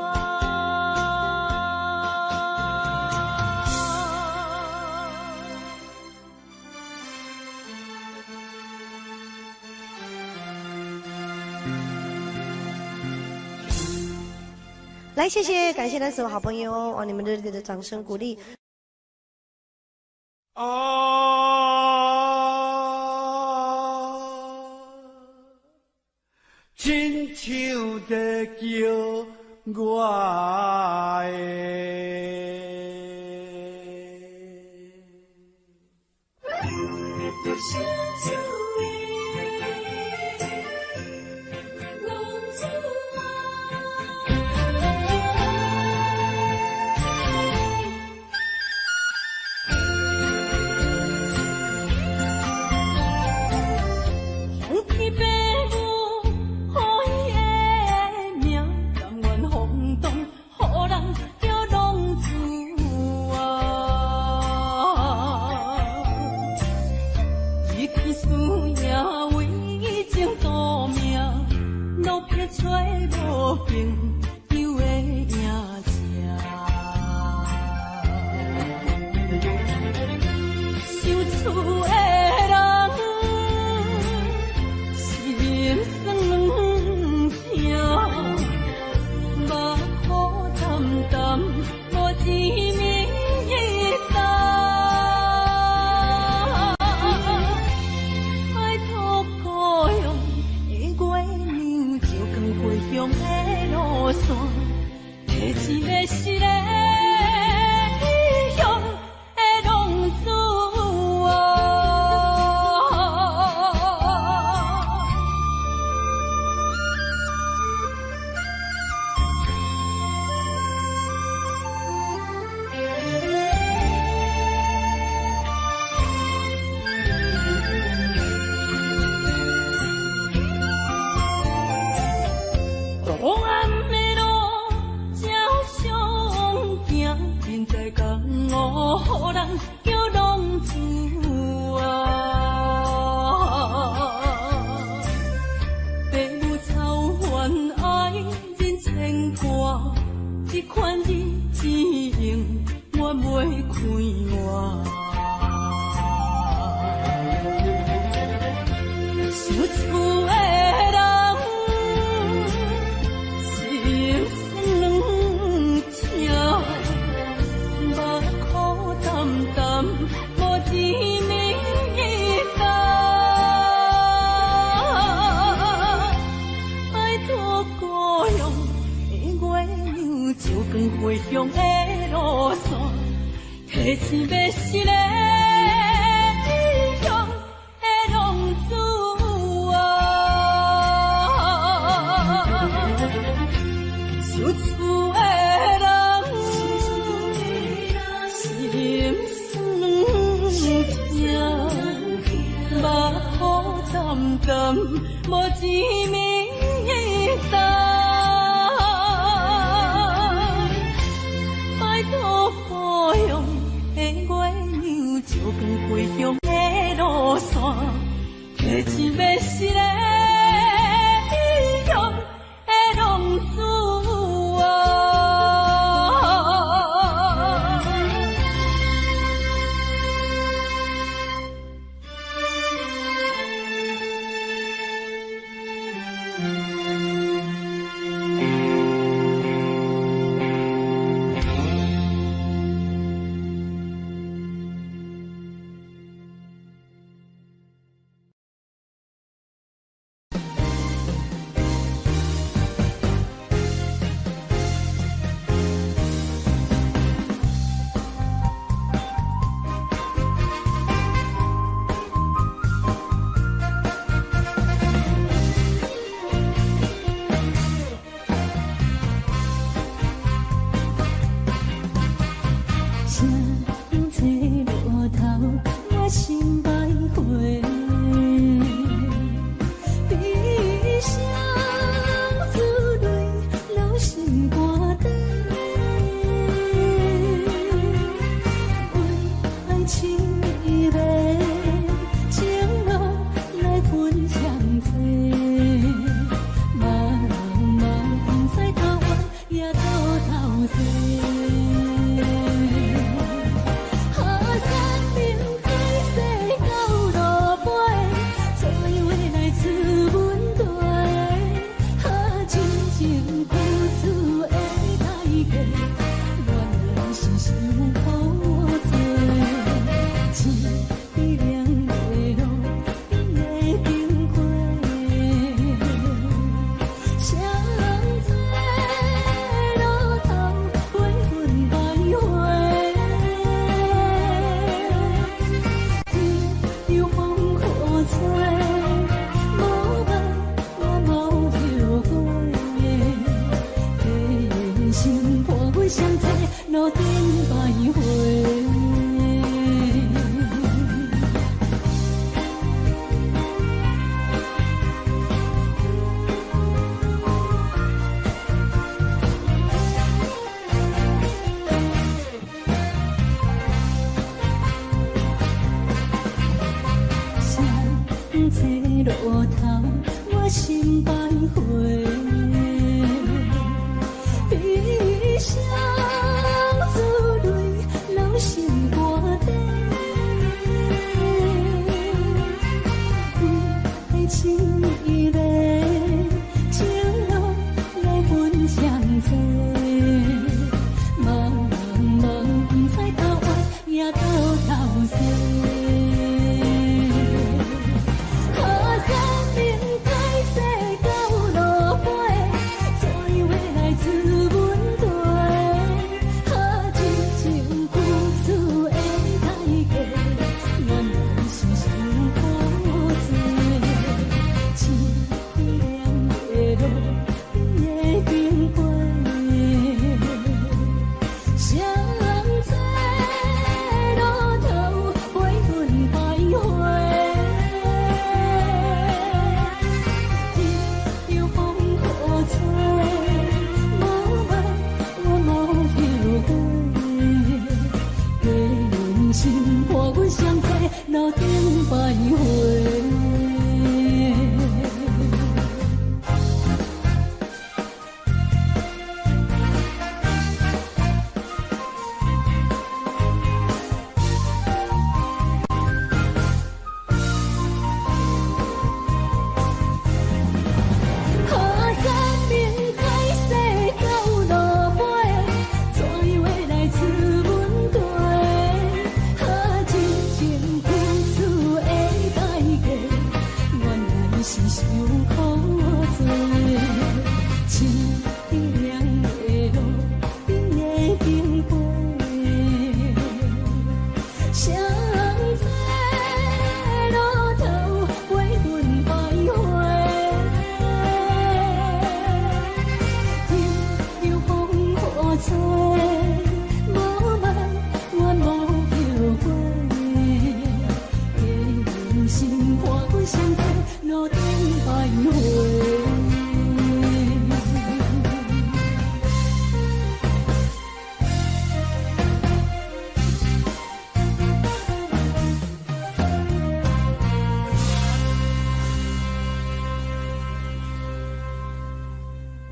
啊！来，谢谢，感谢来所有好朋友哦，你们热烈的掌声鼓励。亲像在叫我找无朋友的影子，想厝的人心酸痛，目苦淡淡无一面一答。爱托故乡的月亮，照光回乡的路线，提一个失个异乡的浪子啊。黑暗的路，照常行，现在江湖人叫浪子啊。父母操怨爱人牵挂，这款日子用我袂开我。想厝的人。心酸痛，目苦淡淡，无一面一答。爱托故乡的月亮，照光回乡的路线，提一要失个异乡的浪子啊。想厝的人，心酸痛，目苦淡淡，无一面一答。爱托故乡的月亮，照光回乡的路线，提一要失个异乡的浪子。路头，我心徘徊。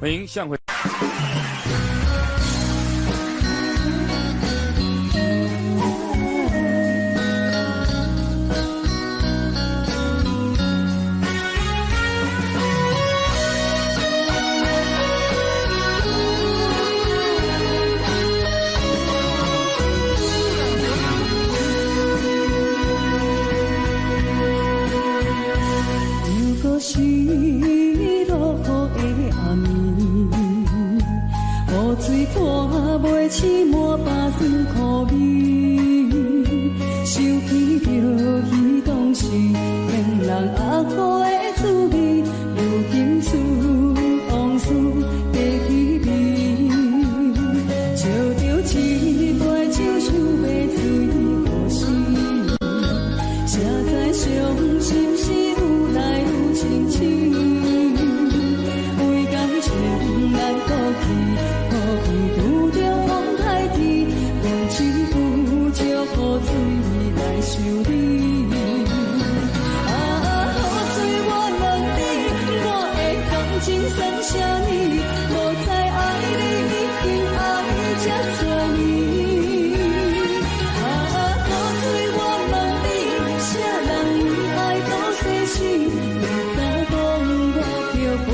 欢迎向回。如果是落雨的暗暝，雨水看袂起满巴酸苦味，想起着彼当时恋人阿苦的滋味，如今厝往事在起味，笑着一杯酒想要醉过时，谁知伤心事愈来愈清醒，为感情难过去，可比拄着风台天，忘记有借雨水来修理。情算啥呢？无知爱你已经爱这多年。雨水我问你，啥人为爱到世事？你敢讲我叫飞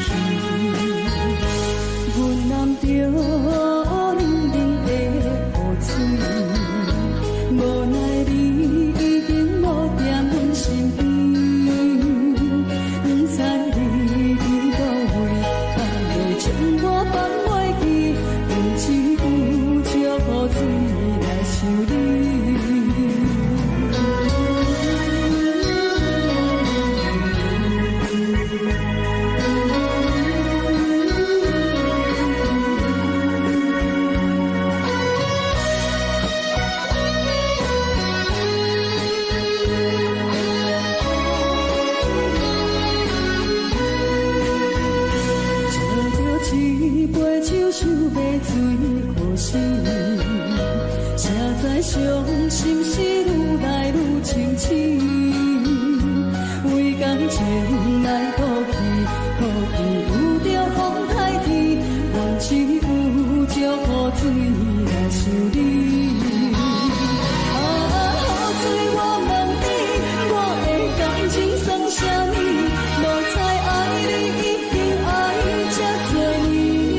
去？阮淋着冷冷的雨水，无奈你已经无在阮身边。一杯酒想要醉过时，谁知伤心事愈来愈清醒，为感情来哭泣，可比有着风台天，忘记有借雨水来修理。雨水我问你，我的感情算啥呢？无知爱你已经爱这多年。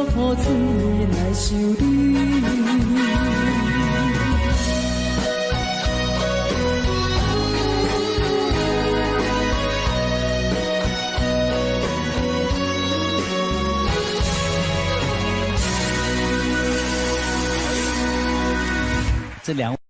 着雨水来想你。这两。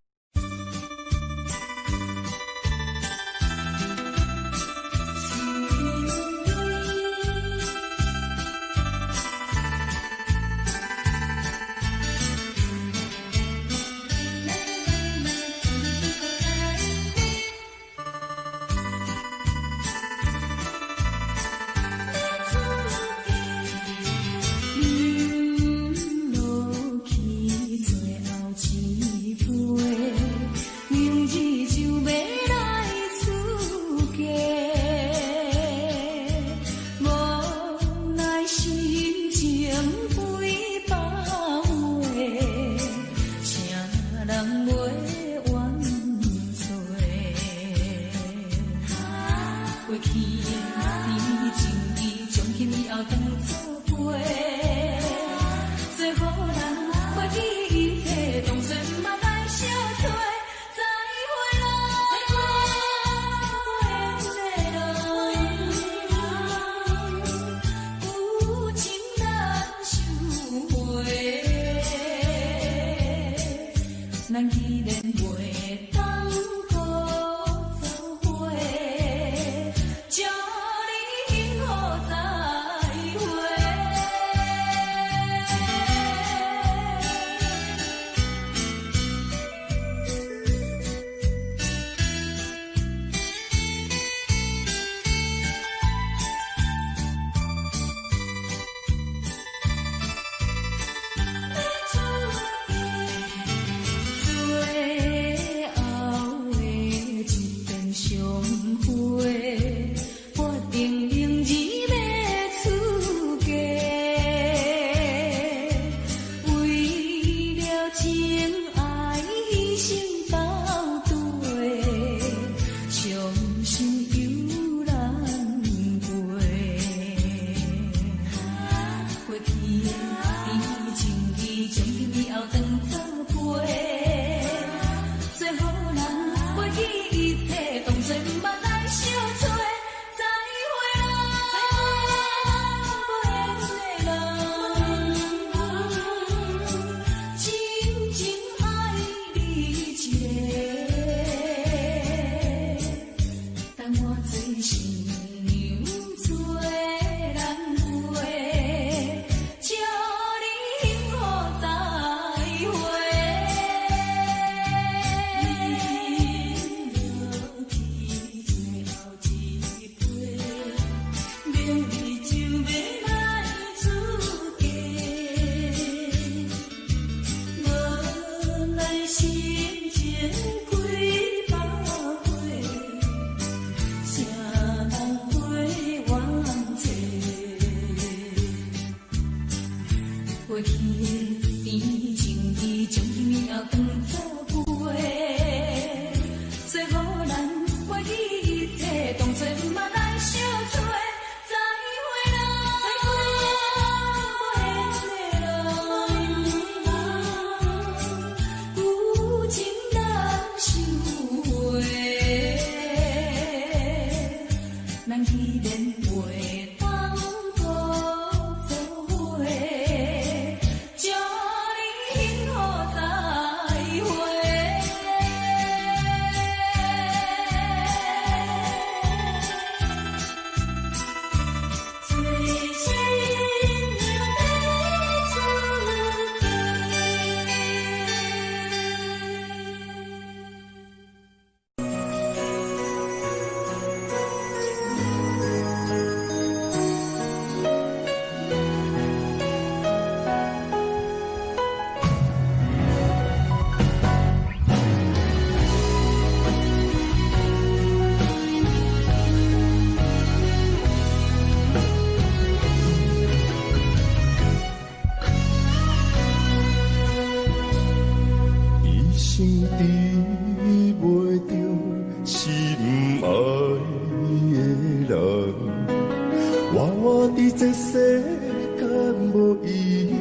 无意义。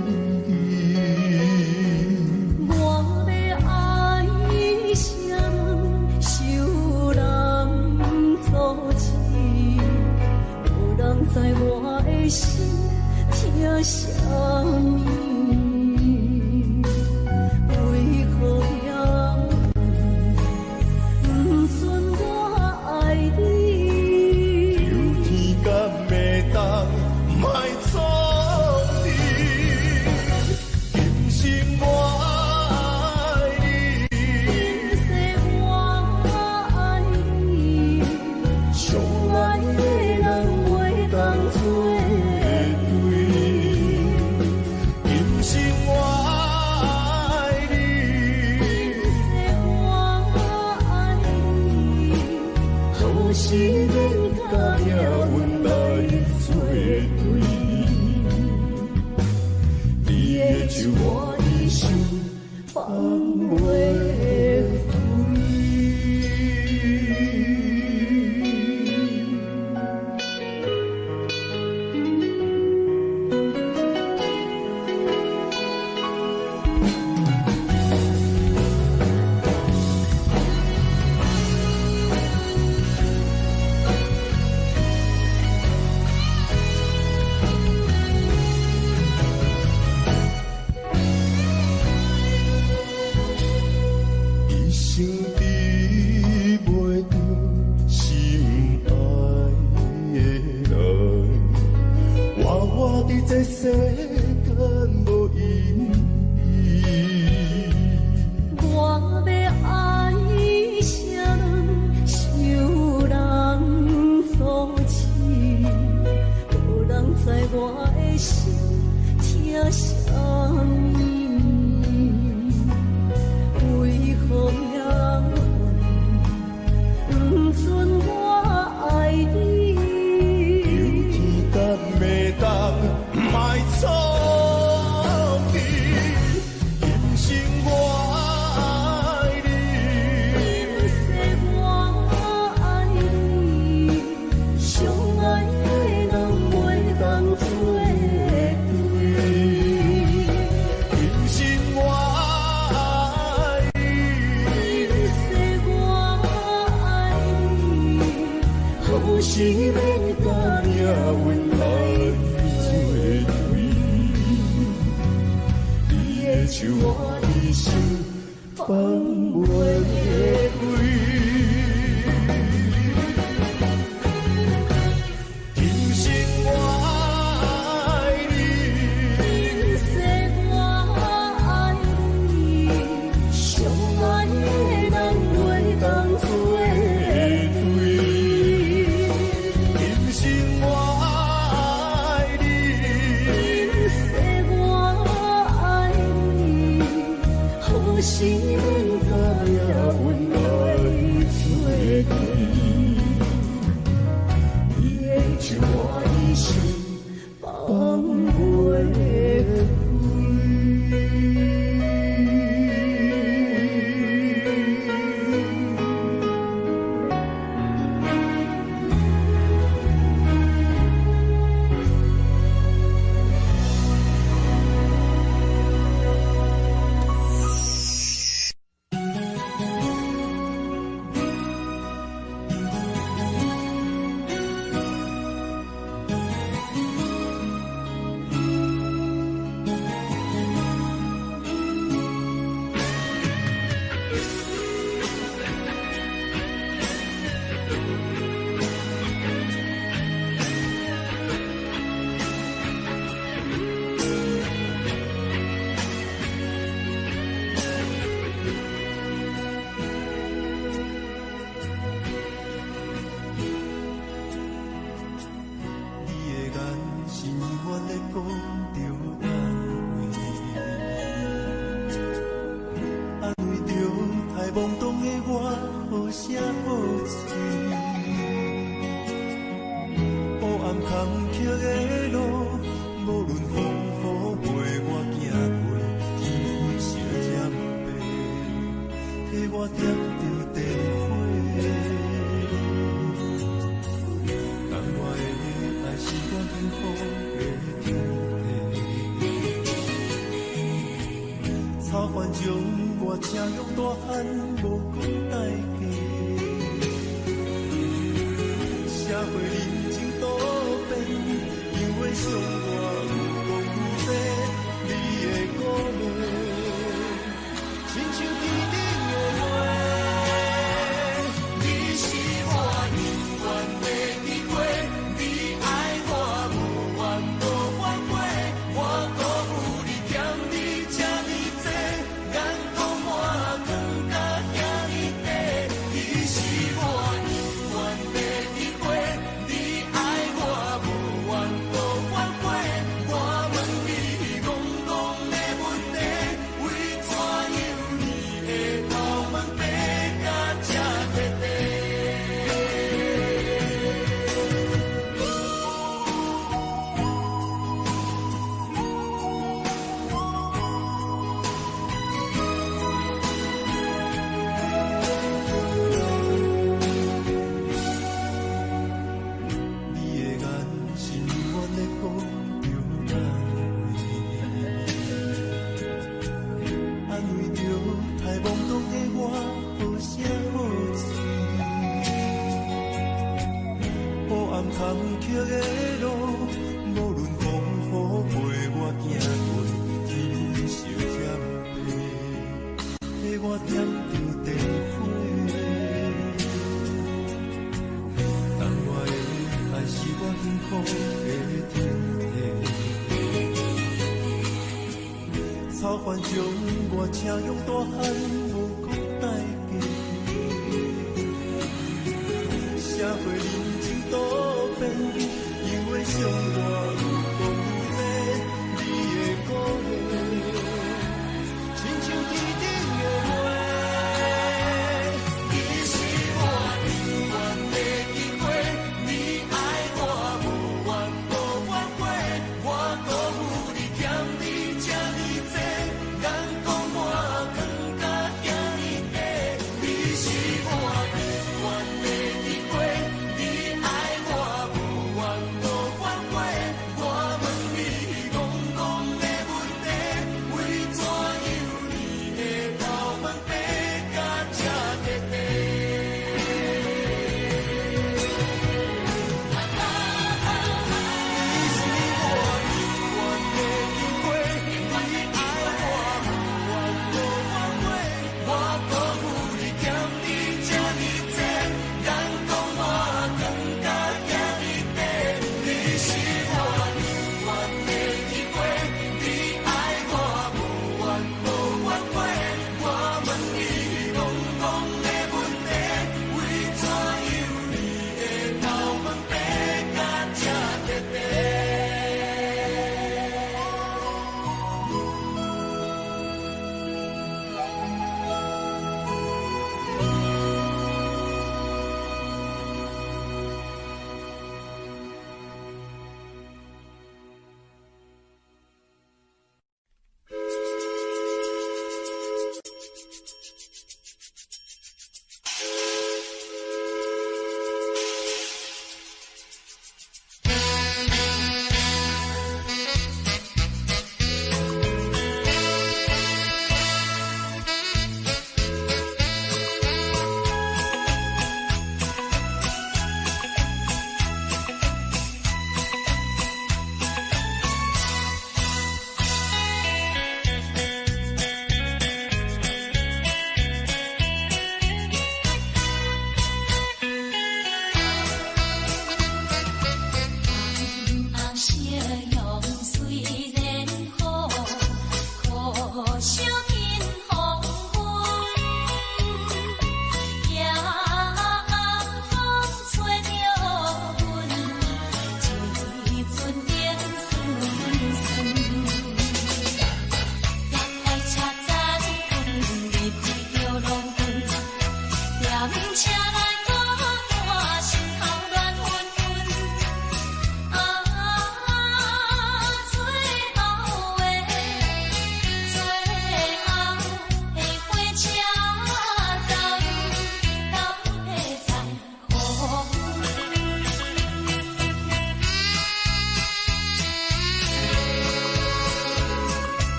我要爱谁人，受人阻止，无人知我的心疼啥物。为何也不准我爱你？有天敢会当莫错你，今生我爱你，今世我爱你，相爱的人袂当做对。今生我爱你，今世我爱你，好是免甲命运来作对。你的手我的手放袂开。一生比袂着心爱的人，活伫这世间无意义。我要爱谁人，受人阻止，无人知我的心疼啥物。为何也不准我爱你？有天敢会当莫错你，今生我爱你，今世我爱你，相爱的人袂当做对。今生我爱你，今世我爱你，好是免甲命运来作对。你的手我的手放袂开。今生我爱你，今世我爱你，相爱的人袂当做对。今生我爱你，今世我爱你，好是免甲命运来作对。你的手我的手放袂反将我车用大汉无讲代价，社会人情多变，因为伤我有讲愈多，你的鼓励，亲像天顶的花，你是我永远的机会，你爱我无怨无反悔，我辜负你欠你这么多，眼光满光甲遐尼短，你是我永远的机会，你爱我无怨无反悔，我问你戆戆的问题，为怎样你的头毛白甲这块地？你的眼是永远在讲着安慰着太懵懂的我，好声好气。黑暗坎坷的路，无论风雨陪我行过，天烧险迫，替我点着灯火。当我的爱是我幸福的天地，草原将我车用大汉无讲代价，社会人情多变，因为伤我有讲愈多，你的鼓励，亲像天顶的花，你是我永远的机会，你爱我无怨无反悔，我辜负你欠你这么多，眼光满光甲遐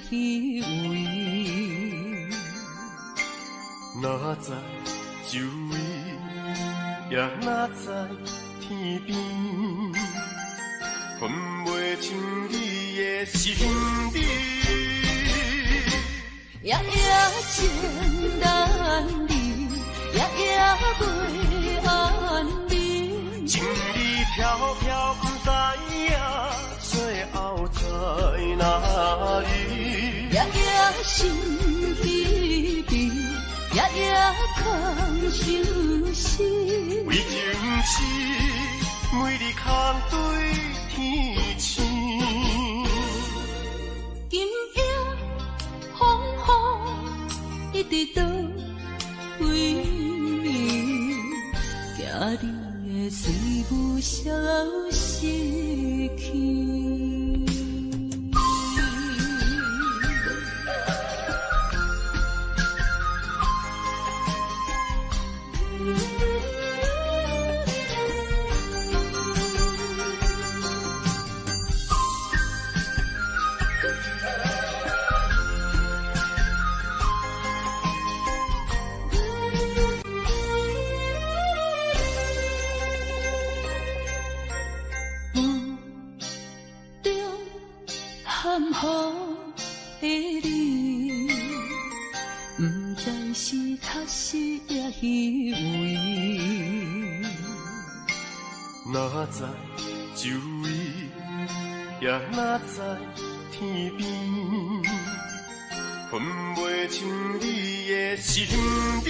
虚伪。哪知周围，也哪知天边，分袂清你的心理。夜夜情难离，夜夜袂安眠。情意飘飘，不知影最后在哪里。夜夜心稀微，夜夜空相思。为情痴，每日空对天星。今夜风雨一直倒位，惊你的随无消息去。含雨的你，不知是确实也虚伪。哪知周围，也哪知天边，分袂清你的心理。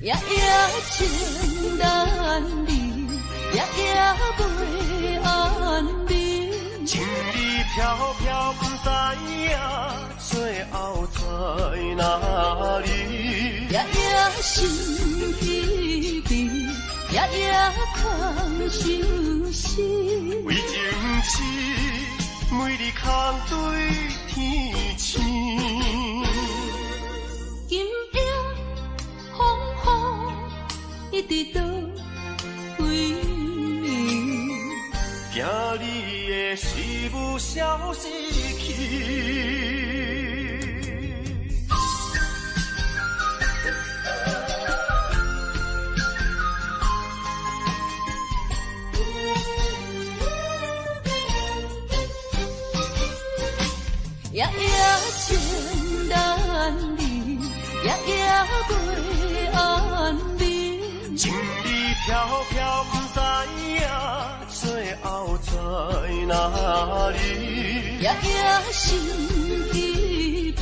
夜夜情难离，夜夜袂安眠。情意飘飘，不知影最后在哪里。夜夜心稀微，夜夜空相思。为情痴，每日空对天星。今夜风雨一直倒位，惊你的随无消息去。夜夜情难离，夜夜袂安眠。情意飘飘，不知影最后在哪里。夜夜心稀微，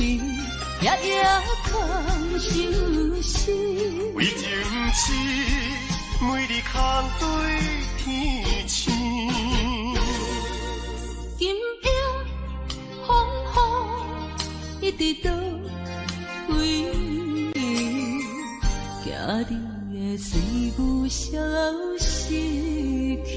夜夜空相思。为情痴，每日空对天星。今夜风雨一直倒位，惊你的随无消息去。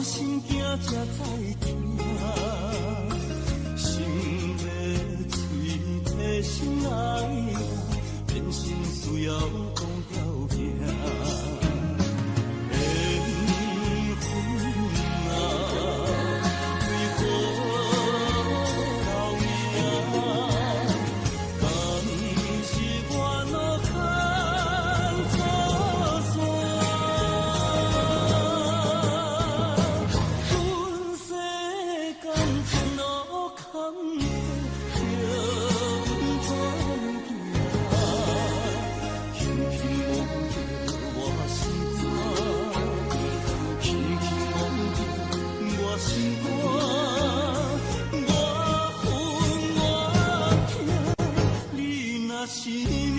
心惊才知听，心要碎的心爱人，变心需要讲条命。缘分啊，为何留命？但是我路看错线。前路坎坷，叫阮怎行？轻轻摸着我心肝，轻轻摸着我心肝，我恨我痛，你若是命。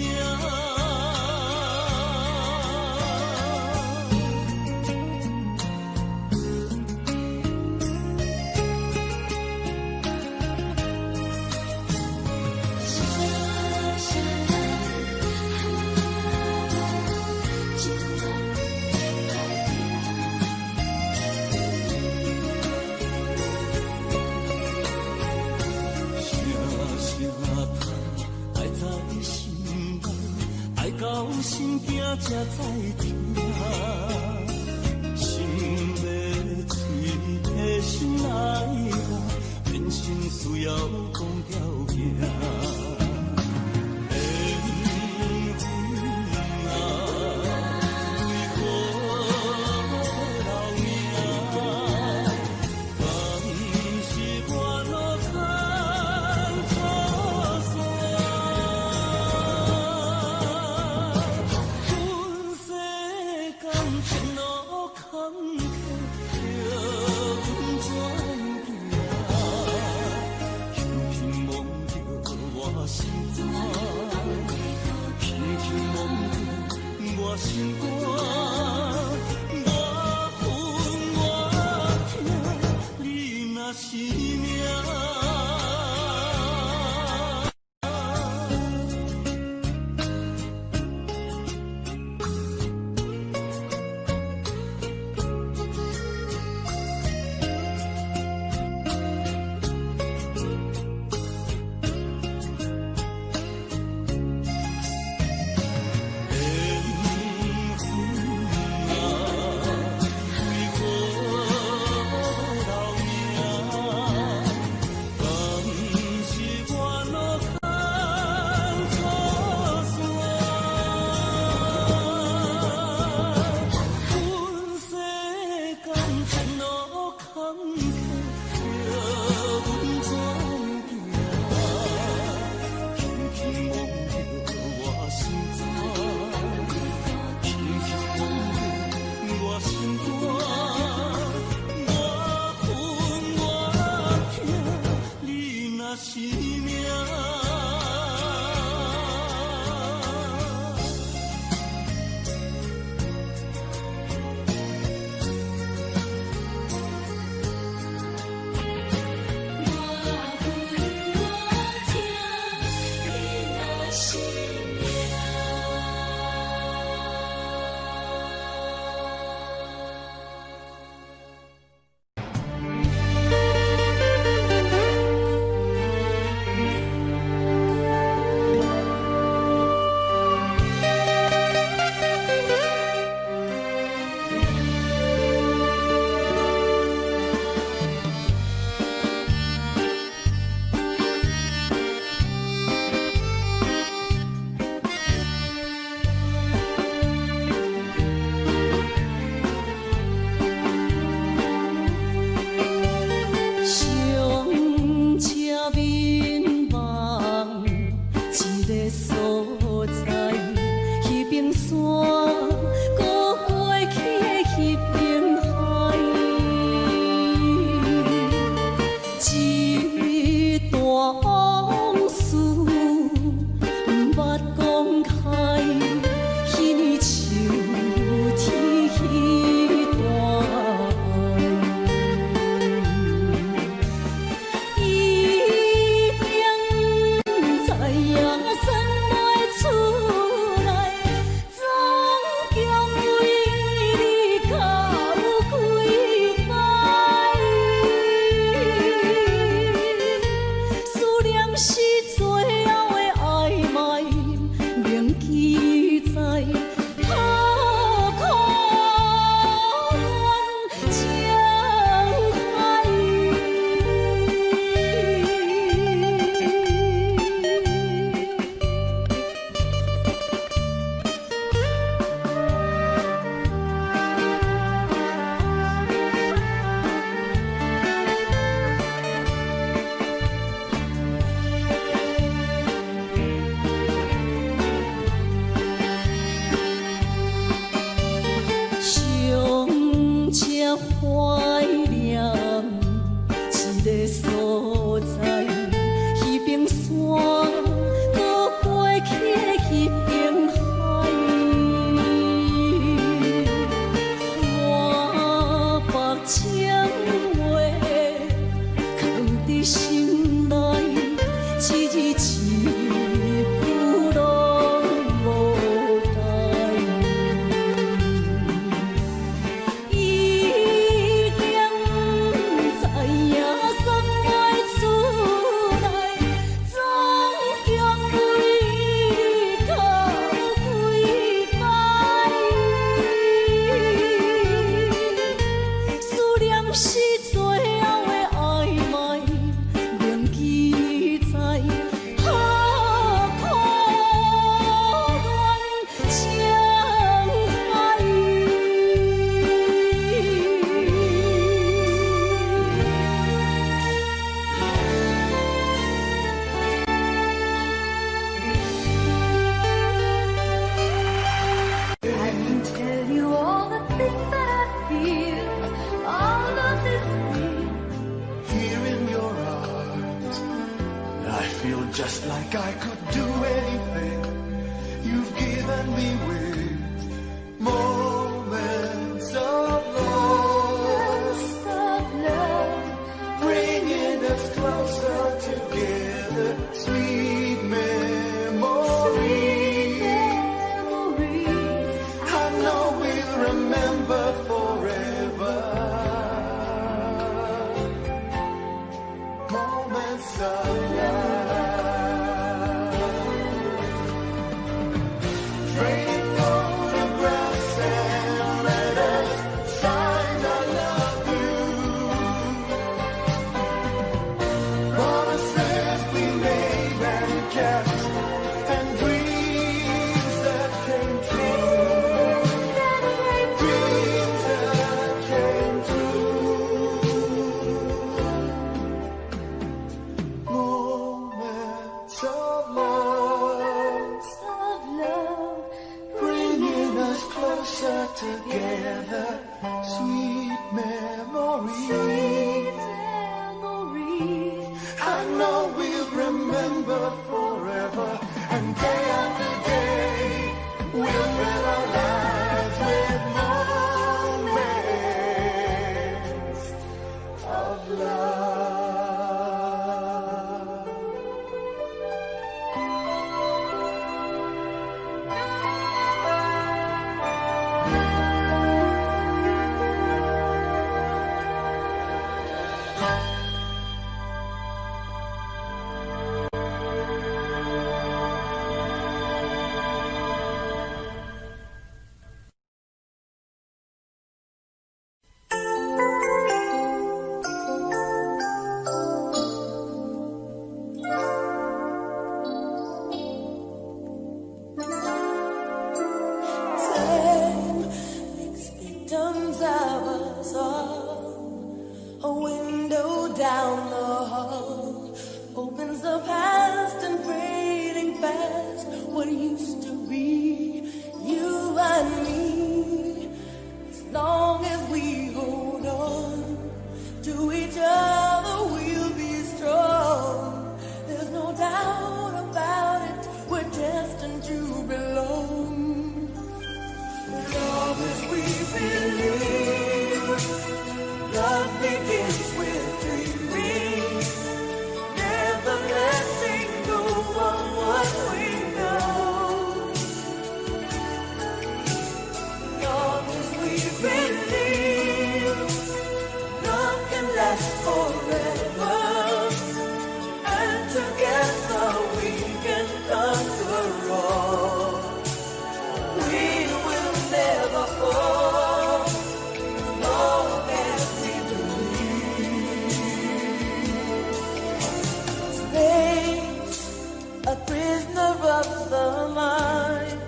到心惊才知听，心要碎的心来啊，变成需要讲条件。心肝，我恨我痛，你若是命。所在，彼边山，搁过去彼边海。我把情话藏伫心内，一字一句拢无改。已经知影心爱出来，总共为靠几摆。思念是最后的暧昧，铭记在何苦怨情海。I can tell you all the things that I feel, all of this fear. Here in your arms, I feel just like I could do anything. You've given me with moments of love, bringing us closer together, sweet memories. I know we'll remember forever. Moments of love. Frame photographs and letters signed I love you. Promises we made and kept, and dreams that came true. Dreams that came true. Moments of love, bringing us closer together. Sweet memories. I know we'll remember forever, and day after day we'll fill our lives with moments of love. Victims of us all. A window down the hall opens the past and fading fast. What used to be you and me. As long as we hold on to each other, we'll be strong. There's no doubt about it. We're destined to belong. Love is we believe. Love begins with dreaming. Never letting go of what we know. Love is we believe. Love can last forever. And together we can conquer all. We will never fall, long as we believe. Space, a prisoner of the mind,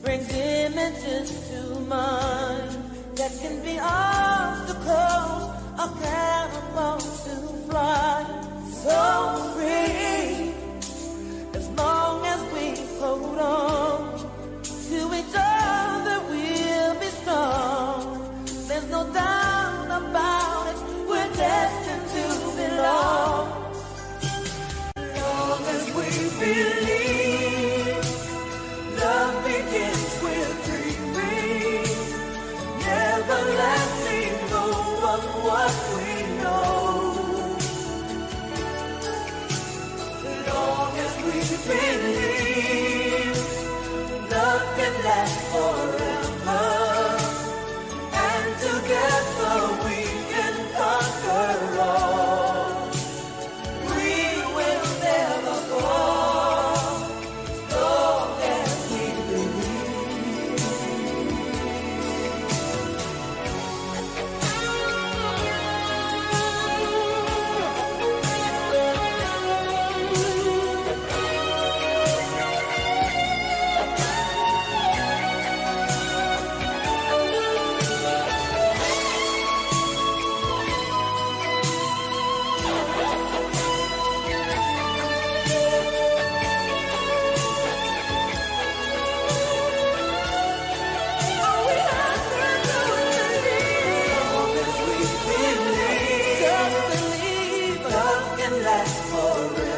brings images to mind that can be obstacles, a catapult to fly. So free, as long as we hold on to each other, we'll be strong. There's no doubt about it. We're destined to belong. believe love can last forever, and together we can conquer all. We will never fall, long as we believe. All we have to do is believe, long as we believe, just believe love can last forever.